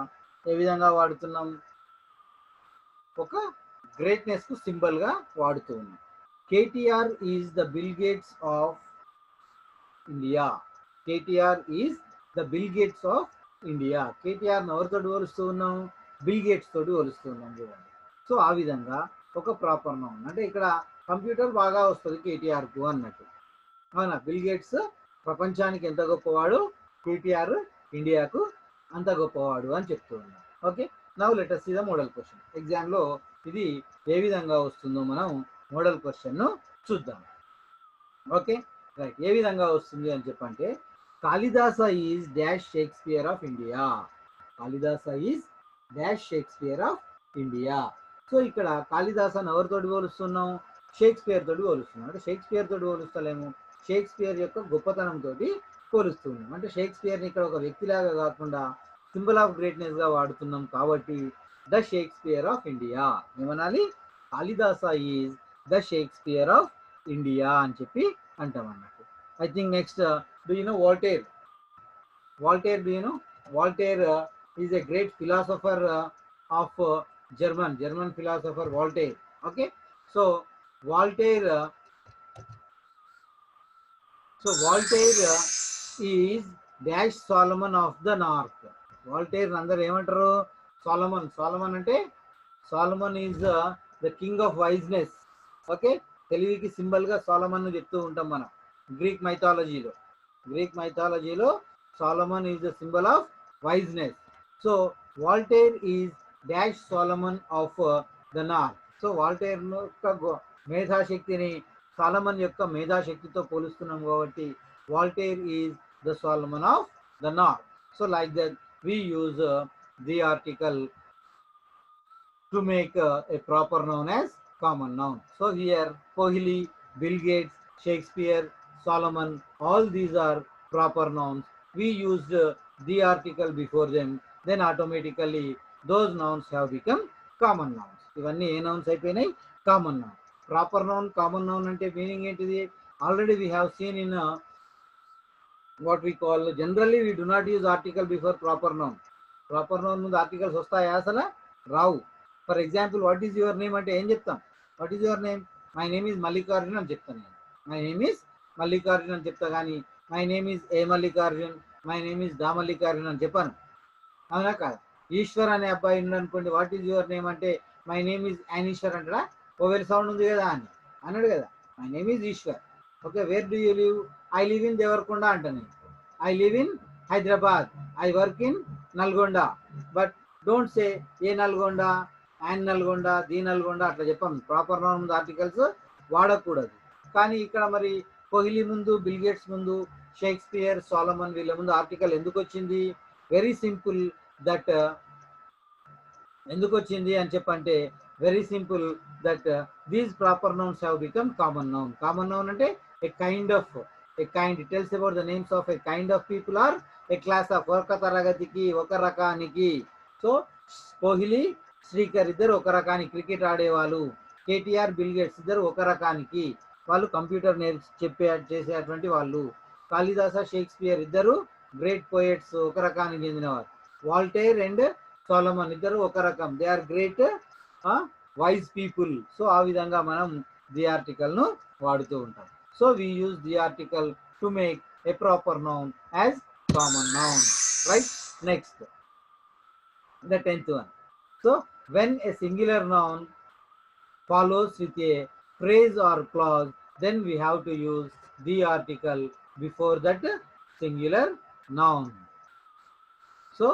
ఏ విధంగా వాడుతున్నాం? ఒక గ్రేట్నెస్ కు సింబల్ గా వాడుతూ ఉన్నాం. KTR is the bill gates of India. KTR is the bill gates of India. KTR ఎవరితో పోలుస్తూ ఉన్నాం? బిల్ గేట్స్ తోటి పోలుస్తూ ఉన్నాం చూడండి. సో ఆ విధంగా ఒక ప్రాపర్ నౌన్ అంటే ఇక్కడ కంప్యూటర్ బాగా వస్తుంది కేటీఆర్ కు అన్నట్టు. అవునా? బిల్ గేట్స్ ప్రపంచానికి ఎంత గొప్పవాడు, కేటీఆర్ ఇండియాకు అంత గొప్పవాడు అని చెప్తూ ఉన్నాం. Okay, now let us see the model question. ఎగ్జామ్లో ఇది ఏ విధంగా వస్తుందో మనం మోడల్ క్వశ్చన్ను చూద్దాం. Okay, right. ఏ విధంగా వస్తుంది అని చెప్పంటే, Kalidasa is dash Shakespeare of India. Kalidasa is dash Shakespeare of India. So ఇక్కడ కాళిదాసను ఎవరితోటి పోలుస్తున్నాం? షేక్స్పియర్ తోటి పోలుస్తున్నాం. అంటే షేక్స్పియర్ తోటి పోలుస్తలేము, షేక్స్పియర్ యొక్క గొప్పతనంతో పోలుస్తున్నాం. అంటే షేక్స్పియర్ని ఇక్కడ ఒక వ్యక్తిలాగా కాకుండా సింబల్ ఆఫ్ గ్రేట్నెస్ గా వాడుతున్నాం కాబట్టి ద షేక్స్పియర్ ఆఫ్ ఇండియా ఏమనాలి? Kalidasa is the Shakespeare of India అని చెప్పి అంటాం అన్నట్టు. I think next, do you know Voltaire? Voltaire, do you know? Voltaire is a great philosopher of German philosopher Voltaire. Okay, so Voltaire is dash Solomon of the North. Voltaire అందరూ ఏమంటారు? Solomon. Solomon అంటే Solomon is the king of wiseness. ఓకే, తెలివికి symbol గా Solomon ను చెప్తూ ఉంటాం మనం గ్రీక్ మైథాలజీలో Solomon is the symbol of wiseness. So Voltaire is dash Solomon of the North. So Voltaire యొక్క మేధాశక్తిని సాలమన్ యొక్క మేధాశక్తితో పోలుస్తున్నాం కాబట్టి Voltaire is the Solomon of the North. So like that we use the article to make a proper noun as common noun. So here Kohli, Bill Gates, Shakespeare, Solomon, all these are proper nouns. We used the article before them, then automatically those nouns have become common nouns. ఇవన్నీ ఏ nouns అయిపోయినాయి? Common noun. Proper noun, common noun అంటే meaning ఏంటిది? Already we have seen in what we call, generally we do not use article before proper noun. Proper noun ముందు articles వస్తాయా? అసలు రావు. For example, what is your name అంటే ఏం చెప్తాం? What is your name? My name is Mallikarjun అని చెప్తాను నేను. మై నేమ్ ఈజ్ మల్లికార్జున్ అని చెప్తా, కానీ my name is a Mallikarjun, my name is దా మల్లికార్జున్ అని చెప్పాను. అవునా కాదు? ఈశ్వర్ అనే అబ్బాయి అనుకోండి, వాట్ ఈజ్ యువర్ నేమ్ అంటే మై నేమ్ ఈజ్ యానీశ్వర్ అంటాడా? ఓవెల్ సౌండ్ ఉంది కదా అని అన్నాడు కదా. My name is Eshwar. Okay, where do you live? I live in Devarakonda అంటాను. I live in Hyderabad, I work in Nalgonda. But don't say A Nalgonda, and Nalgonda, the Nalgonda అట్లా చెప్పాం. ప్రాపర్ నౌన్ ముందు ఆర్టికల్స్ వాడకూడదు. కానీ ఇక్కడ మరి కోహ్లీ ముందు, బిల్ గేట్స్ ముందు, షేక్స్పియర్, సోలమన్ వీళ్ళ ముందు ఆర్టికల్ ఎందుకు వచ్చింది? Very simple. దట్ ఎందుకు వచ్చింది అని చెప్పంటే, very simple, that these proper nouns have become common noun. Common noun అంటే a kind of, it tells about the names of a kind of people or a class of, ఒక తరగతికి, ఒక రకానికి. So Kohli, Srikar ఇద్దరు ఒక రకానికి క్రికెట్ ఆడేవాళ్ళు. KTR, bill gates ఇద్దరు ఒక రకానికి, వాళ్ళు కంప్యూటర్ చేసేటువంటి వాళ్ళు. కాళిదాస, షేక్స్పియర్ ఇద్దరు గ్రేట్ పోయెట్స్, ఒక రకానికి చెందినవారు. వాల్టైర్ అండ్ సోలమన్ ఇద్దరు ఒక రకం, they are great wise people. So ఆ విధంగా మనం ది ఆర్టికల్ ను వాడుతూ ఉంటాం. So we use the article to make a proper noun as common noun, right? Next the 10th one. So when a singular noun follows with a phrase or clause, then we have to use the article before that singular noun. So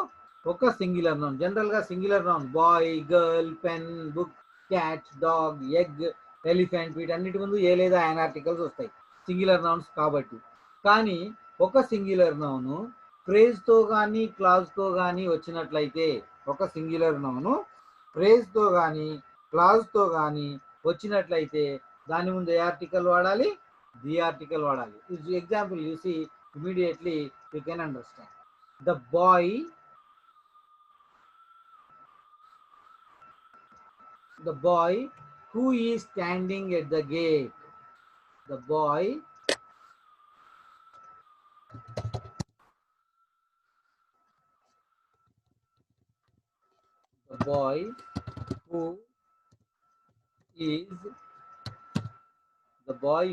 ఒక singular noun, general గా singular noun boy, girl, pen, book, cat, dog, egg, elephant వీటన్నిటి ముందు a లేదా an articles వస్తాయి singular nouns కాబట్టి. కానీ ఒక singular noun ఫ్రేజ్తో కానీ క్లాజ్తో కానీ వచ్చినట్లయితే, ఒక సింగులర్ నౌన్ ఫ్రేజ్తో కానీ క్లాజ్తో కానీ వచ్చినట్లయితే దాని ముందు ఏ ఆర్టికల్ వాడాలి? ది ఆర్టికల్ వాడాలి. Example you see immediately you can understand. The boy, the boy who is standing at the gate. The boy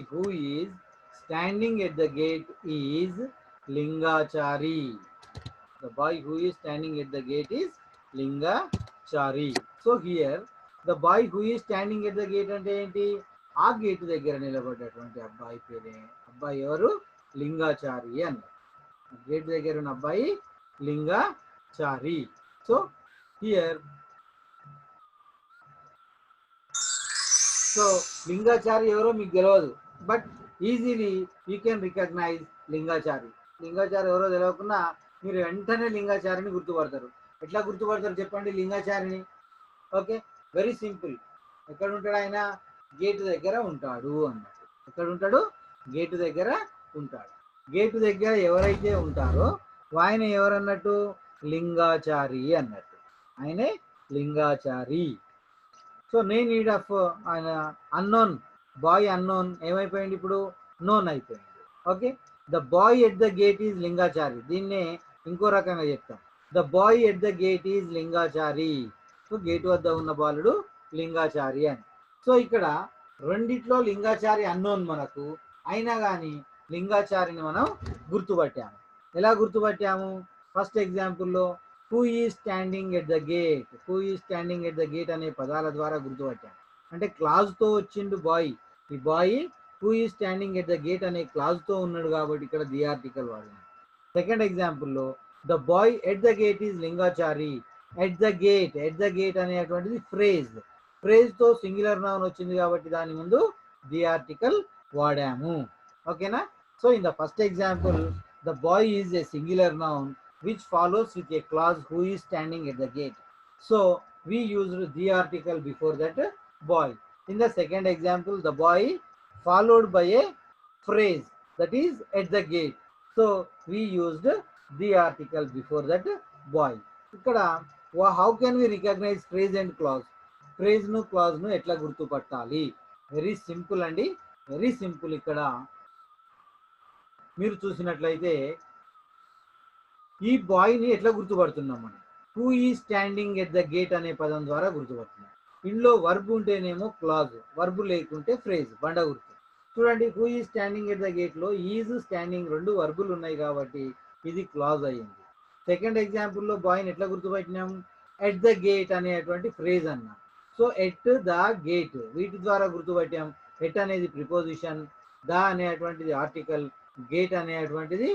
who is standing at the gate is Lingachari. The boy who is standing at the gate is Lingachari. So here the boy who is standing at the gate అంటే ఏంటి? ఆ gate దగ్గర నిలబడ్డటువంటి అబ్బాయి పేరే, అబ్బాయి ఎవరు? లింగాచారి అన్నారు. Gate దగ్గర ఉన్న అబ్బాయి Lingachari. So here, so Lingachari ఎవరో మీకు తెలియదు, but easily you can recognize Lingachari. Lingachari ఎవరో తెలియకుండా మీరు వెంటనే లింగాచారిని గుర్తుపడతారు. ఎట్లా గుర్తుపడతారు చెప్పండి లింగాచారిని? Okay, very simple. ఎక్కడ ఉంటాడు ఆయన? గేటు దగ్గర ఉంటాడు అన్నట్టు. ఎక్కడ ఉంటాడు? గేటు దగ్గర ఉంటాడు. గేటు దగ్గర ఎవరైతే ఉంటారో ఆయన ఎవరన్నట్టు? లింగాచారి అన్నట్టు. ఆయనే లింగాచారి. సో నే నీడ్ ఆఫ్ ఆయన అన్నోన్ బాయ్, అన్నోన్ ఏమైపోయింది ఇప్పుడు? నోన్ అయిపోయింది. Okay, the boy at the gate is Lingachari. దీన్నే ఇంకో రకంగా చెప్తాం, the boy at the gate is Lingachari. So gate వద్ద ఉన్న బాలుడు లింగాచారి అని. సో ఇక్కడ రెండిట్లో లింగాచారి అన్నోన్ మనకు, అయినా కానీ లింగాచారిని మనం గుర్తుపట్టాము. ఎలా గుర్తుపట్టాము? ఫస్ట్ ఎగ్జాంపుల్లో who is standing at the gate, who is standing at the gate అనే పదాల ద్వారా గుర్తుపట్టాము. అంటే క్లాజ్తో వచ్చిండు బాయ్. ఈ boy who is standing at the gate అనే క్లాజ్తో ఉన్నాడు కాబట్టి ఇక్కడ ది ఆర్టికల్ వాడినాం. సెకండ్ ఎగ్జాంపుల్లో the boy at the gate is Lingachari. At the gate అనేటువంటిది ఫ్రేజ్. ఫ్రేజ్తో సింగులర్ నౌన్ వచ్చింది కాబట్టి దాని ముందు ది ఆర్టికల్ వాడాము. ఓకేనా? So in the first example the boy is a singular noun which follows with a clause who is standing at the gate. So we used the article before that boy. In the second example, the boy followed by a phrase that is at the gate. So we used the article before that boy. Ikkada how can we recognize phrase and clause? Phrase nu clause nu etla gurtu pattali? Very simple andi, very simple. Ikkada మీరు చూసినట్లయితే ఈ బాయ్ని ఎట్లా గుర్తుపడుతున్నాం మనం? Who is standing at the gate అనే పదం ద్వారా గుర్తుపడుతున్నాం. ఇందులో verb ఉంటేనేమో క్లాజ్, వర్బ్ లేకుంటే ఫ్రేజ్, బండ గుర్తు. చూడండి, who is standing at the గేట్లో ఈజ్, స్టాండింగ్ రెండు వర్బులు ఉన్నాయి కాబట్టి ఇది క్లాజ్ అయ్యింది. సెకండ్ ఎగ్జాంపుల్లో బాయ్ని ఎట్లా గుర్తుపట్టినాం? ఎట్ ద గేట్ అనేటువంటి ఫ్రేజ్ అన్నాం. సో ఎట్ ద గేట్ వీటి ద్వారా గుర్తుపట్టాం. ఎట్ అనేది ప్రిపోజిషన్, ద అనేటువంటిది ఆర్టికల్, గేట్ అనేటువంటిది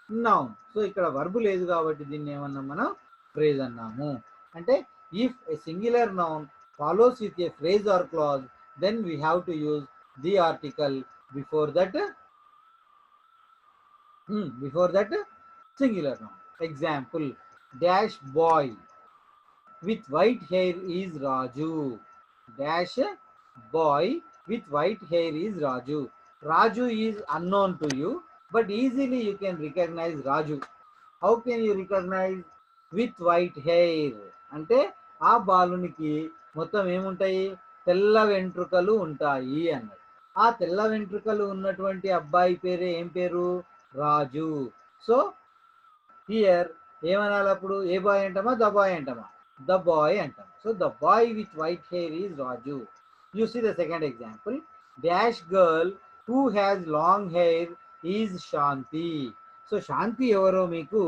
నౌన్. సో ఇక్కడ వర్బ్ లేదు కాబట్టి దీన్ని ఏమన్నాం మనం? ఫ్రేజ్ అన్నాము. అంటే if A singular noun follows with a phrase or clause, then we have to use the article before that singular noun. Example, dash boy with white hair is Raju. Dash boy with white hair is Raju. Raju is unknown to you, but easily you can recognize Raju. How can you recognize? With white hair అంటే ఆ బాలునికి మొత్తం ఏముంటాయి? తెల్ల వెంట్రుకలు ఉంటాయి అన్నది. ఆ తెల్ల వెంట్రుకలు ఉన్నటువంటి అబ్బాయి పేరే ఏం పేరు? రాజు. సో హియర్ ఏమనాలి అప్పుడు? ఏ బాయ్ అంటామా, ద బాయ్ అంటామా? the boy అంటాం. So the boy with white hair is Raju. You see the second example. Dash girl who has long hair is Shanti. So Shanti ఎవరో మీకు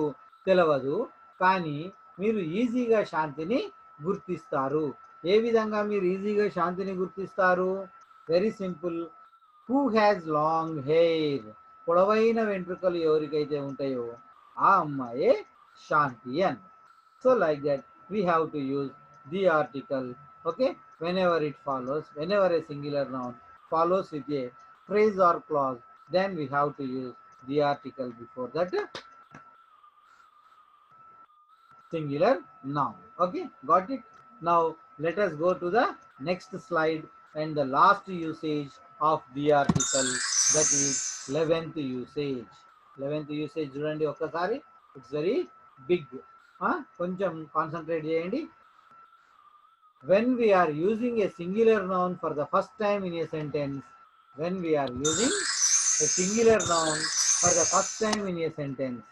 తెలియదు, కానీ మీరు ఈజీగా శాంతిని గుర్తిస్తారు. ఏ విధంగా మీరు ఈజీగా శాంతిని గుర్తిస్తారు? Very simple. Who has long hair, పొడవైన వెంట్రుకలు ఎవరికైతే ఉంటాయో ఆ అమ్మాయే శాంతి అని. So like that we have to use the article, okay, whenever it follows, whenever a singular noun follows with a phrase or clause, then we have to use the article before that singular noun. Okay, got it? Now let us go to the next slide and the last usage of the article, that is 11th usage. 11th usage చూడండి ఒక్కసారి, it's very big. కొంచెం concentrate చేయండి. When we are using a singular noun for the first time in a sentence, when we are using a singular noun for the first time in a sentence,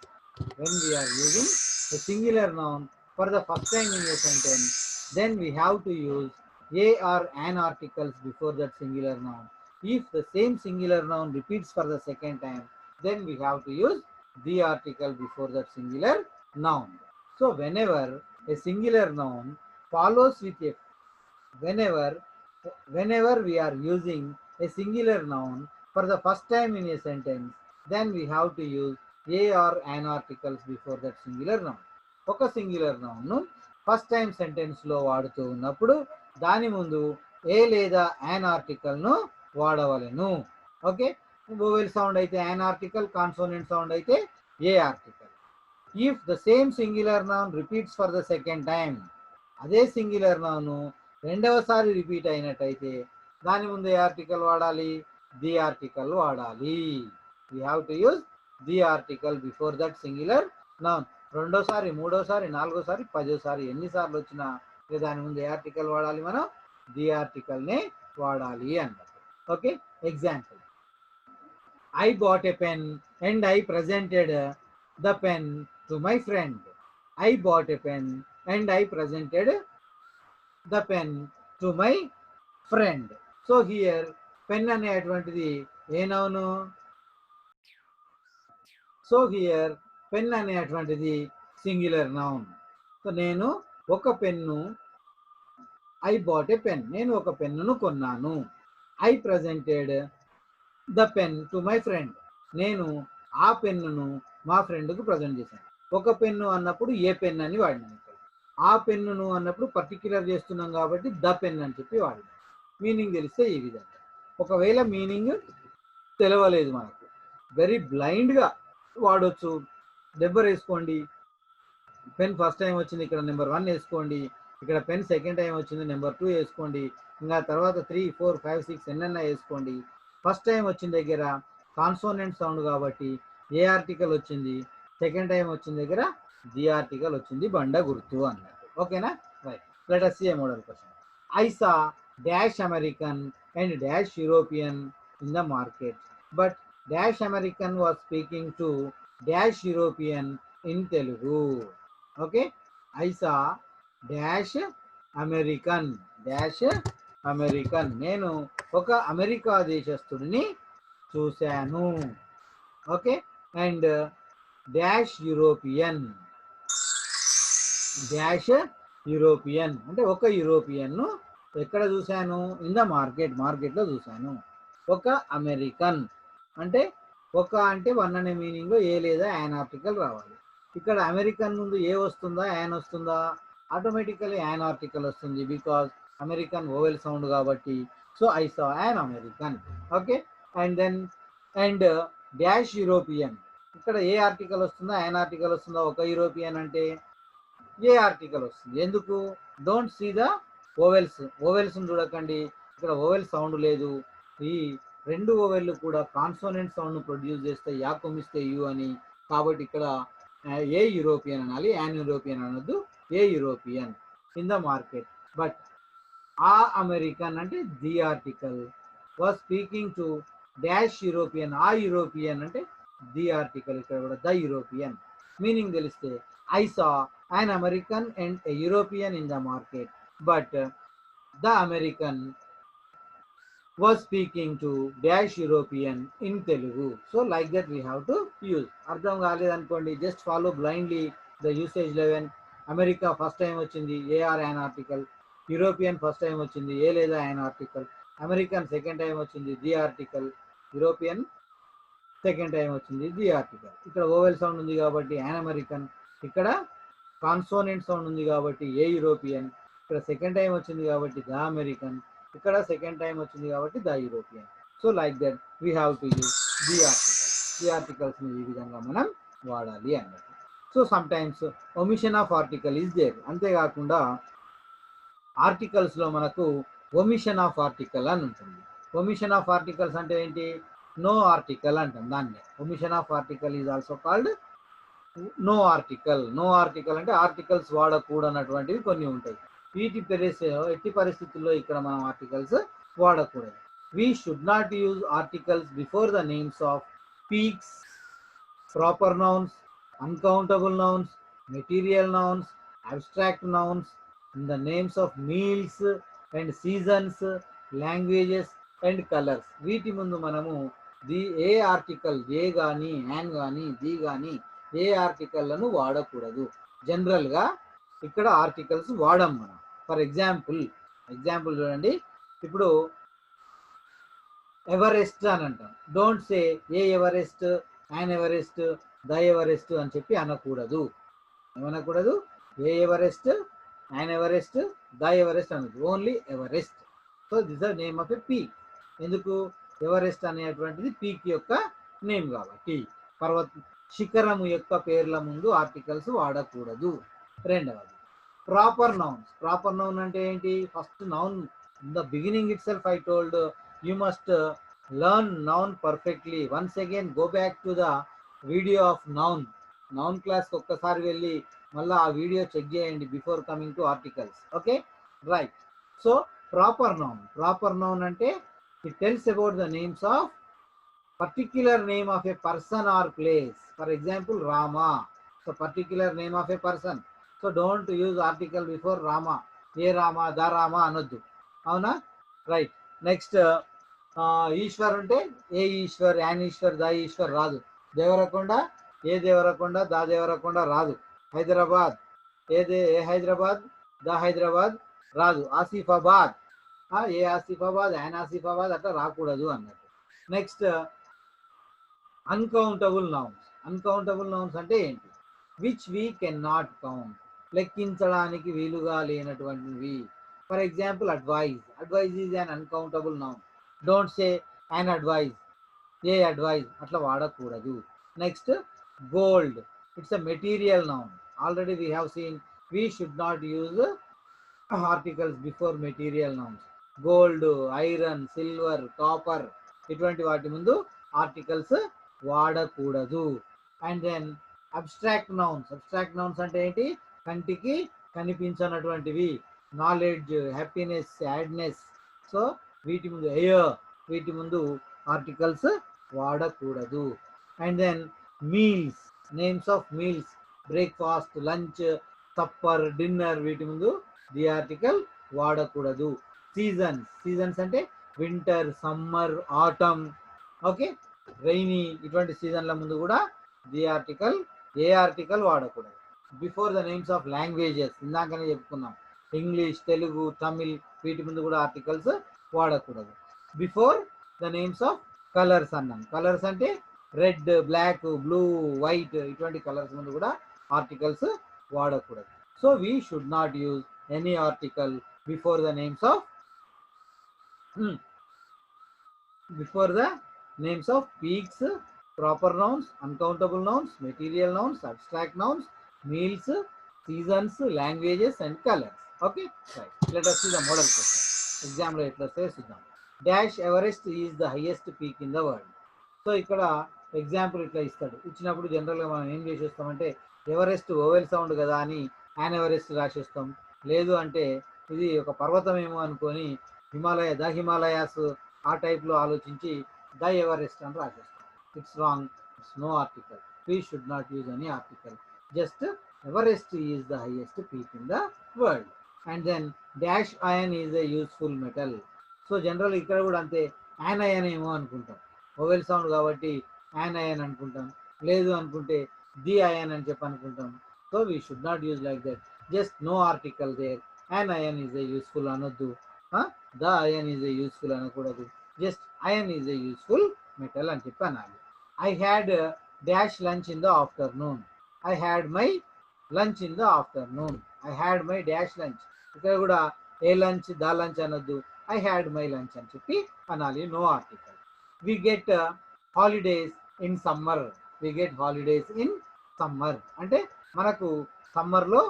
when we are using a singular noun for the first time in a sentence, then we have to use a or an articles before that singular noun. If the same singular noun repeats for the second time, then we have to use the article before that singular noun. So whenever a singular noun follows with a, whenever we are using a singular noun for the first time in a sentence, then we have to use a or an articles before that singular noun. ఒక singular noun ను first time sentence లో వాడుతూ ఉన్నప్పుడు దాని ముందు a లేదా an article ను వాడవలెను. ఓకే, వోవెల్ సౌండ్ అయితే యాన్ ఆర్టికల్, కాన్సోనెంట్ సౌండ్ అయితే a article. If the same singular noun repeats for the second time, అదే సింగులర్ నౌన్ రెండవసారి రిపీట్ అయినట్టయితే దాని ముందు ఏ ఆర్టికల్ వాడాలి? ది ఆర్టికల్ వాడాలి. We have to use the article before that singular noun. రెండోసారి, మూడోసారి, నాలుగోసారి, పదోసారి ఎన్నిసార్లు వచ్చినా దాని ముందు ఏ ఆర్టికల్ వాడాలి? మనం ది ఆర్టికల్ నే వాడాలి అన్నట్టు. Okay, example. I bought a pen and I presented the pen to my friend. I bought a pen and I presented the pen to my friend. So here pen అనేటువంటిది ఏ noun? So here pen అనేటువంటిది singular noun. So నేను ఒక pen, I bought a pen, నేను ఒక పెన్నును కొన్నాను. I presented the pen to my friend, నేను ఆ పెన్నును మా ఫ్రెండ్కు ప్రజెంట్ చేశాను. ఒక పెన్ను అన్నప్పుడు ఏ పెన్ అని వాడినాను. ఆ పెన్నును అన్నప్పుడు పర్టిక్యులర్ చేస్తున్నాం కాబట్టి ద పెన్ అని చెప్పి వాడినాం. మీనింగ్ తెలిస్తే ఈ విధంగా. ఒకవేళ మీనింగ్ తెలవలేదు మనకు, వెరీ బ్లైండ్గా వాడవచ్చు. నెంబర్ వేసుకోండి, పెన్ ఫస్ట్ టైం వచ్చింది ఇక్కడ నెంబర్ 1 వేసుకోండి, ఇక్కడ పెన్ సెకండ్ టైం వచ్చింది నెంబర్ 2 వేసుకోండి, ఇంకా తర్వాత 3, 4, 5, 6 ఎన్నైనా వేసుకోండి. ఫస్ట్ టైం వచ్చిన దగ్గర కాన్సోనెంట్ సౌండ్ కాబట్టి ఏ ఆర్టికల్ వచ్చింది, సెకండ్ టైం వచ్చిన దగ్గర ది ఆర్టికల్ వచ్చింది, బండ గుర్తు అన్నట్టు. ఓకేనా? Right, let us see a model question. I saw dash American and dash European in the market, but dash American was speaking to dash European in Telugu. Okay, I saw dash American, dash American, నేను ఒక America దేశస్థుడిని చూశాను. Okay, and dash European, dash European అంటే ఒక యూరోపియన్ను ఎక్కడ చూశాను? In the market, మార్కెట్లో చూశాను. ఒక అమెరికన్ అంటే ఒక అంటే 1 అనే మీనింగ్లో ఏ లేదా యాన్ ఆర్టికల్ రావాలి. ఇక్కడ అమెరికన్ ముందు ఏ వస్తుందా, యాన్ వస్తుందా? ఆటోమేటికలీ యాన్ ఆర్టికల్ వస్తుంది, బికాజ్ అమెరికన్ ఓవెల్ సౌండ్ కాబట్టి. So I saw an American. Okay, and then and dash European, ఇక్కడ ఏ ఆర్టికల్ వస్తుందా, యాన్ ఆర్టికల్ వస్తుందా? ఒక యూరోపియన్ అంటే ఏ ఆర్టికల్ వస్తుంది. ఎందుకు? Don't see the vowels, vowels చూడకండి, ఇక్కడ ఓవెల్ సౌండ్ లేదు. ఈ రెండు ఓవెల్లు కూడా కాన్సోనెంట్ సౌండ్ను ప్రొడ్యూస్ చేస్తాయి, యా కొమ్మిస్తే యు అని. కాబట్టి ఇక్కడ ఏ యూరోపియన్ అనాలి, యాన్ యూరోపియన్ అనొద్దు, a European in the market. But ఆ అమెరికన్ అంటే the article was speaking to dash European, ఆ యూరోపియన్ అంటే ది ఆర్టికల్, ఇక్కడ కూడా ద యూరోపియన్. మీనింగ్ తెలిస్తే I saw an American and a European in the market, but the American was speaking to dash European in Telugu. So like that we have to use. అర్థం కాలేదనుకోండి, just follow blindly the usage level. America first time వచ్చింది a or an article, European first time వచ్చింది a లేదా an article, American second time వచ్చింది the article, European second time వచ్చింది the article. ఇక్కడ vowel sound ఉంది కాబట్టి యాన్ అమెరికన్, ఇక్కడ consonant sound ఉంది కాబట్టి ఏ యూరోపియన్, ఇక్కడ సెకండ్ టైం వచ్చింది కాబట్టి ద అమెరికన్, ఇక్కడ సెకండ్ టైం వచ్చింది కాబట్టి the European. So like that we have to use the article. The ఆర్టికల్స్ని ఈ విధంగా మనం వాడాలి అన్నట్టు. So some times omission of article is there. అంతేకాకుండా ఆర్టికల్స్లో మనకు ఒమిషన్ ఆఫ్ ఆర్టికల్ అని ఉంటుంది. ఒమిషన్ ఆఫ్ ఆర్టికల్స్ అంటే ఏంటి? నో ఆర్టికల్ అంటాం దాన్ని. Omission of article is also called no article. No article అంటే ఆర్టికల్స్ వాడకూడనటువంటివి కొన్ని ఉంటాయి. ఎట్టి పరిస్థితుల్లో ఇక్కడ మనం ఆర్టికల్స్ వాడకూడదు. We should not use articles before the names of peaks, proper nouns, uncountable nouns, material nouns, abstract nouns, in the names of meals and seasons, languages and colours. వీటి ముందు మనము ఏ ఆర్టికల్, ఏ కానీ, యాన్ కానీ, the కానీ ఏ ఆర్టికల్లను వాడకూడదు. జనరల్గా ఇక్కడ articles వాడం మనం. ఫర్ ఎగ్జాంపుల్ చూడండి, ఇప్పుడు ఎవరెస్ట్ అని అంటాం. Don't say a Everest, an Everest, the Everest అని చెప్పి అనకూడదు. ఏమనకూడదు? A Everest, an Everest, the Everest అనదు. Only Everest. So this the name of a peak. ఎందుకు? ఎవరెస్ట్ అనేటువంటిది పీక్ యొక్క నేమ్ కాబట్టి. శిఖరము యొక్క పేర్ల ముందు ఆర్టికల్స్ వాడకూడదు. రెండవది ప్రాపర్ నౌన్స్. ప్రాపర్ నౌన్ అంటే ఏంటి? First noun in the beginning itself I told you must learn noun perfectly. Once again go back to the video of noun క్లాస్కి ఒక్కసారి వెళ్ళి మళ్ళీ ఆ వీడియో చెక్ చేయండి before coming to articles. Okay, right. So proper noun అంటే it tells about the names of particular name of a person or place. For example, Rama. So particular name of a person. So don't use article before Rama. Ye Rama, da Rama anoddu. Avuna? Right. Next, Ishwar unte a Ishwar, an Ishwar, the Ishwar రాదు. Devarakonda a Devarakonda, the Devarakonda రాదు. Hyderabad a Hyderabad, the Hyderabad రాదు. Asifabad a Asifabad, an Asifabad అట్లా రాకూడదు అన్నట్టు. Next uncountable nouns. Uncountable nouns అంటే ఏంటి? Which we can not count, లెక్కించడానికి వీలుగా లేనటువంటివి. For example advice is an uncountable noun. Don't say an advice, a advice అట్లా వాడకూడదు. Next gold, it's a material noun. Already we have scene we should not use articles before material nouns. Gold, iron, silver, copper ఇటువంటి వాటి ముందు articles వాడకూడదు. And then abstract nouns అంటే ఏంటి? కంటికి కనిపించనటువంటివి. Knowledge, happiness, sadness. సో వీటి ముందు వీటి ముందు ఆర్టికల్స్ వాడకూడదు. And then meals, names of meals, breakfast, lunch, supper, dinner వీటి ముందు ది ఆర్టికల్ వాడకూడదు. సీజన్స్ అంటే winter, summer, autumn, okay, rainy ఇటువంటి సీజన్ల ముందు కూడా ది ఆర్టికల్, ఏ ఆర్టికల్ వాడకూడదు. Before the names of languages, ఇందాకనే చెప్పుకున్నాం, ఇంగ్లీష్, తెలుగు, తమిళ్ వీటి ముందు కూడా ఆర్టికల్స్ వాడకూడదు. Before the names of colours అన్నాం. కలర్స్ అంటే రెడ్, బ్లాక్, బ్లూ, వైట్ ఇటువంటి కలర్స్ ముందు కూడా ఆర్టికల్స్ వాడకూడదు. So we should not use any article before the names of peaks, proper nouns, uncountable nouns, material nouns, abstract nouns, meals, seasons, languages and colors. Okay, right. Let us see the model question. Exam lo etla say chuddam. Dash Everest is the highest peak in the world. So ఇక్కడ example ఇట్లా ఇస్తాడు. ఇచ్చినప్పుడు జనరల్గా మనం ఏం చేసేస్తామంటే Everest vowel sound కదా అని an Everest రాసేస్తాం. లేదు అంటే ఇది ఒక పర్వతం ఏమో అనుకొని ద హిమాలయాస్ ఆ టైప్లో ఆలోచించి ద ఎవరెస్ట్ అని రాసేస్తాం. It's wrong. It's no article. We should not use any article. Just Everest is the highest peak in the world. And then dash iron is a useful metal. So general ఇక్కడ కూడా అంతే, యానయన్ ఏమో అనుకుంటాం, oval sound కాబట్టి యానయన్ అనుకుంటాం, లేదు అనుకుంటే the అయన్ అని చెప్పి అనుకుంటాం. So we should not use like that, just no article there. యానయన్ ఈజ్ ఏ యూస్ఫుల్ అనొద్దు, the iron is a useful అనకూడదు, just iron is a useful metal అని చెప్పి అనాలి. I had dash lunch in the afternoon. I had my lunch in the afternoon. I had my dash lunch. ఇక్కడ కూడా a lunch the lunch అనొద్దు, I had my lunch అని చెప్పి అనాలి, no article. We get holidays in summer. We get holidays in summer అంటే మనకు సమ్మర్లో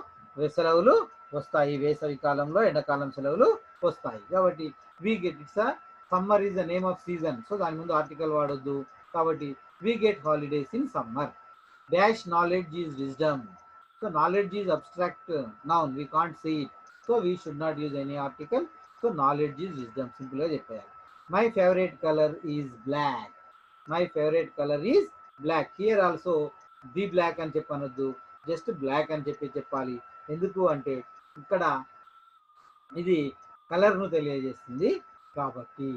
సెలవులు వస్తాయి, వేసవి కాలంలో ఎండాకాలం సెలవులు వస్తాయి. కాబట్టి we get, it's summer is the name of season, so దాని ముందు ఆర్టికల్ వాడొద్దు. కాబట్టి we get holidays in summer. Dash knowledge is wisdom. So knowledge is abstract noun, we can't see it, so we should not use any article. So knowledge is wisdom సింపుల్గా చెప్పేయాలి. My favourite colour is black. My favourite colour is black. Here also the black అని చెప్పనొద్దు, just black అని చెప్పాలి. ఎందుకు అంటే ఇక్కడ ఇది కలర్ను తెలియజేస్తుంది కాబట్టి.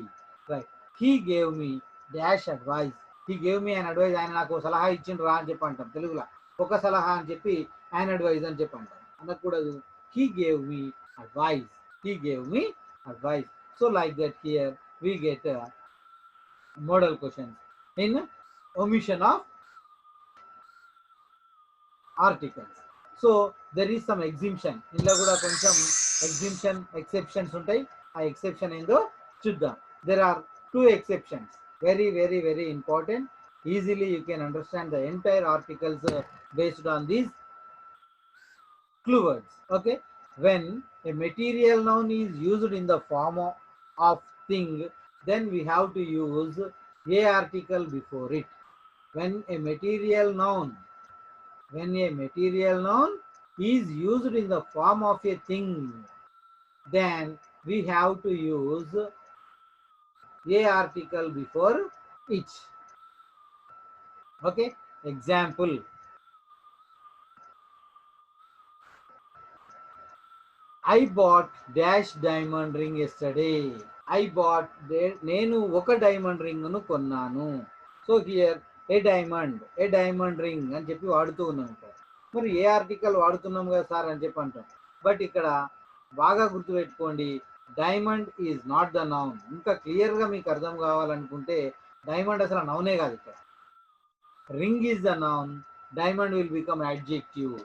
Right. He gave me dash advice. He gave me an advice, ఆయన నాకు సలహా ఇచ్చిండ్రు రా అని చెప్పి అంటాం తెలుగులో. ఒక సలహా అని చెప్పి యాన్ అడ్వైజ్ అని చెప్పి అంటాం, అనకూడదు. He gave me advice. He gave me advice. So like that here we get model questions in omission of articles. So there is some exemption. ఇందులో కూడా కొంచెం ఎగ్జిబిషన్ ఎక్సెప్షన్స్ ఉంటాయి. ఆ ఎక్సెప్షన్ ఏందో చూద్దాం. There are two exceptions, very very very important. Easily you can understand the entire articles based on these clue words. Okay, when a material noun is used in the form of thing, then we have to use a article before it. When a material noun is used in the form of a thing, then we have to use a article before it. Okay, example. I bought dash diamond ring yesterday. I bought, నేను ఒక diamond రింగ్ను కొన్నాను. So here A diamond ring అని చెప్పి వాడుతూ ఉన్నాం. ఇక్కడ మరి ఏ article వాడుతున్నాం కదా సార్ అని చెప్పి అంటాం. బట్ ఇక్కడ బాగా గుర్తుపెట్టుకోండి, diamond is not the noun. ఇంకా క్లియర్గా మీకు అర్థం కావాలనుకుంటే డైమండ్ అసలు నౌనే కాదు. ఇక్కడ ring is the noun, diamond will become adjective.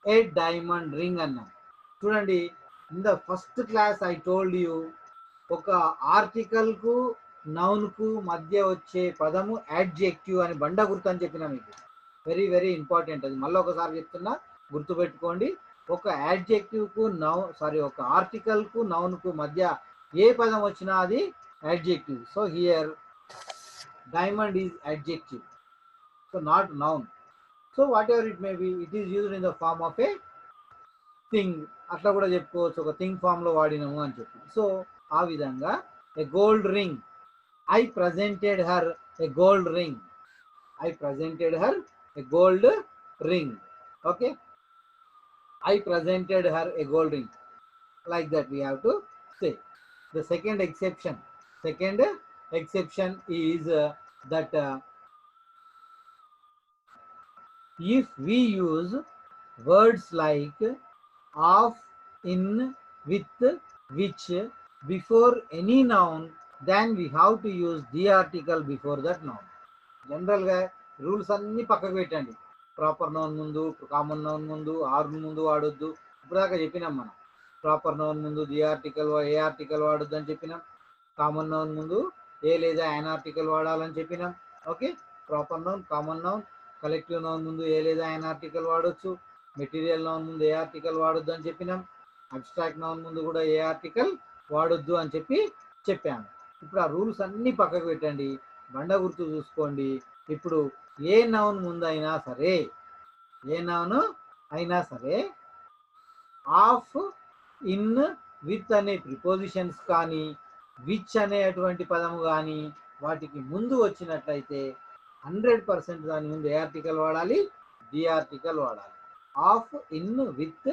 A diamond ring అన్నాం. చూడండి, in the first class I told you, ఒక ఆర్టికల్కు నౌన్కు మధ్య వచ్చే పదము యాడ్జెక్టివ్ అని బండ గుర్తు అని చెప్పినా మీకు. వెరీ వెరీ ఇంపార్టెంట్ అది. మళ్ళీ ఒకసారి చెప్తున్నా, గుర్తుపెట్టుకోండి. ఒక యాడ్జెక్టివ్కు ఒక ఆర్టికల్కు నౌన్కు మధ్య ఏ పదం వచ్చినా అది adjective. So here diamond is adjective, so not noun. So whatever it may be, it is used in the form of a thing. అట్లా కూడా చెప్పుకోవచ్చు, ఒక థింగ్ ఫామ్లో వాడినాము అని చెప్పి. సో ఆ విధంగా a gold ring. I presented her a gold ring. I presented her a gold ring. Okay, I presented her a gold ring. Like that we have to say. The second exception is that if we use words like of, in, with, which before any noun, then we have to use the article before that noun. జనరల్గా rules అన్నీ పక్కకు పెట్టండి. Proper noun ముందు, common noun ముందు, are ముందు వాడొద్దు. ఇప్పుడు దాకా చెప్పినాం మనం. ప్రాపర్ నౌన్ ముందు ది ఆర్టికల్, ఏ ఆర్టికల్ వాడొద్దు అని చెప్పినాం. కామన్ నౌన్ ముందు ఏ లేదా యాన్ ఆర్టికల్ వాడాలని చెప్పినాం. Okay, proper noun, common noun, collective noun ముందు ఏ లేదా యాన్ ఆర్టికల్ వాడొచ్చు. మెటీరియల్ నౌన్ ముందు ఏ ఆర్టికల్ వాడొద్దు అని చెప్పినాం. అబ్స్ట్రాక్ట్ నౌన్ ముందు కూడా ఏ ఆర్టికల్ వాడొద్దు అని చెప్పాము. ఇప్పుడు ఆ రూల్స్ అన్నీ పక్కకు పెట్టండి, బండ గుర్తు చూసుకోండి. ఇప్పుడు ఏ నౌన్ ముందు అయినా సరే ఆఫ్, ఇన్, విత్ అనే ప్రిపోజిషన్స్ కానీ, విచ్ అనేటువంటి పదము కానీ వాటికి ముందు వచ్చినట్లయితే 100% దాని ముందు ఏ ఆర్టికల్ వాడాలి, ది ఆర్టికల్ వాడాలి. ఆఫ్, ఇన్, విత్,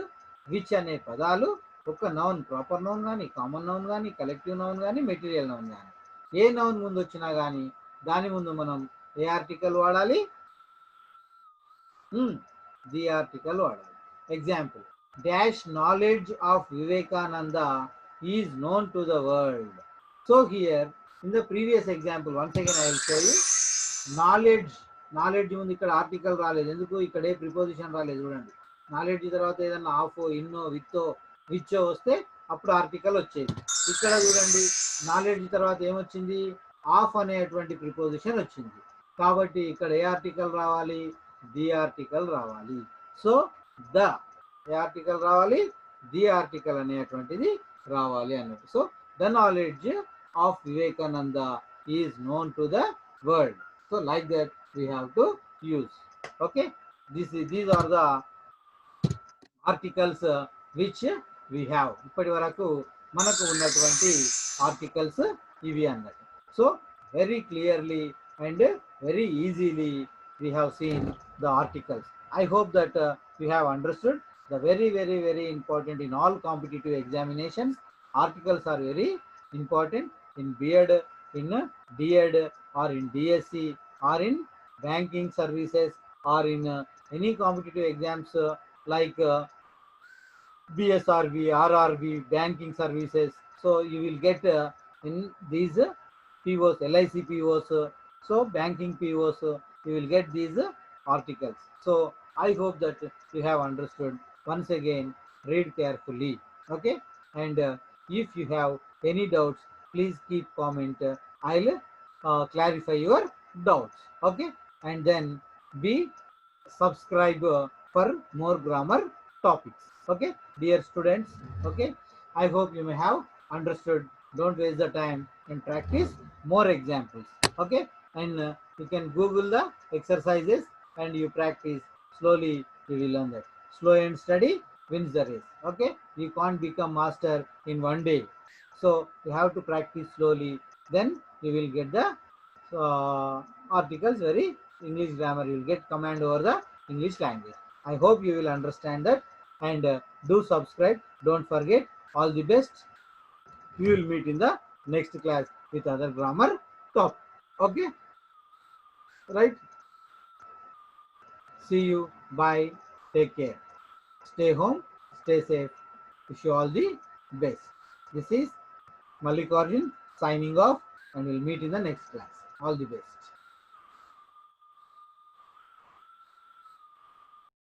విచ్ అనే పదాలు ఒక నౌన్, ప్రాపర్ నౌన్ కానీ, కామన్ నౌన్ కానీ, కలెక్టివ్ నౌన్ కానీ, మెటీరియల్ నౌన్ కానీ, ఏ నౌన్ ముందు వచ్చినా కానీ దాని ముందు మనం ఏ ఆర్టికల్ వాడాలి? ది ఆర్టికల్ వాడాలి. Example, dash knowledge of Vivekananda is known to the world. So here in the previous example once again I will show you. Knowledge, knowledge ముందు ఇక్కడ ఆర్టికల్ రాలేదు. ఎందుకు? ఇక్కడ ఏ ప్రిపోజిషన్ రాలేదు. చూడండి, నాలెడ్జ్ తర్వాత ఏదన్నా ఆఫ్, ఇన్నో, విత్తో, విచ్చో వస్తే అప్పుడు ఆర్టికల్ వచ్చేది. ఇక్కడ చూడండి, నాలెడ్జ్ తర్వాత ఏమొచ్చింది? ఆఫ్ అనేటువంటి ప్రిపోజిషన్ వచ్చింది. కాబట్టి ఇక్కడ ఏ ఆర్టికల్ రావాలి? ది ఆర్టికల్ రావాలి. సో ద ఏ ఆర్టికల్ రావాలి? ది ఆర్టికల్ అనేటువంటిది రావాలి అన్నట్టు. So the knowledge of Vivekananda is known to the world. So like that we have to use. Okay, these are the articles which we have. ఇప్పటి వరకు మనకు ఉన్నటువంటి articles ఇవి అన్నట్టు. So very clearly and very easily we have seen the articles. I hope that you have understood the very important in all competitive examinations. Articles are very important in B.Ed, in D.Ed, or in DSc, or in banking services, or in any competitive exams like BSRB, RRB, banking services. So you will get in these POs, LIC POs, so banking POs, you will get these articles. So I hope that you have understood. Once again, read carefully. Okay, and if you have any doubts, please keep comment. I'll clarify your doubts. Okay, and then be subscribe for more grammar topics. Okay, dear students. Okay, I hope you may have understood. Don't waste the time and practice more examples. Okay, and you can Google the exercises and you practice. Slowly you will learn that. Slow and steady wins the race. Okay, you can't become master in one day. So you have to practice slowly. Then you will get the articles very English grammar. You will get command over the English language. I hope you will understand that, and do subscribe. Don't forget. All the best. We will meet in the next class with other grammar topic. Okay, right? See you. Bye. Take care. Stay home. Stay safe. Wish you all the best. This is Mallikarjun signing off, and we'll meet in the next class. All the best.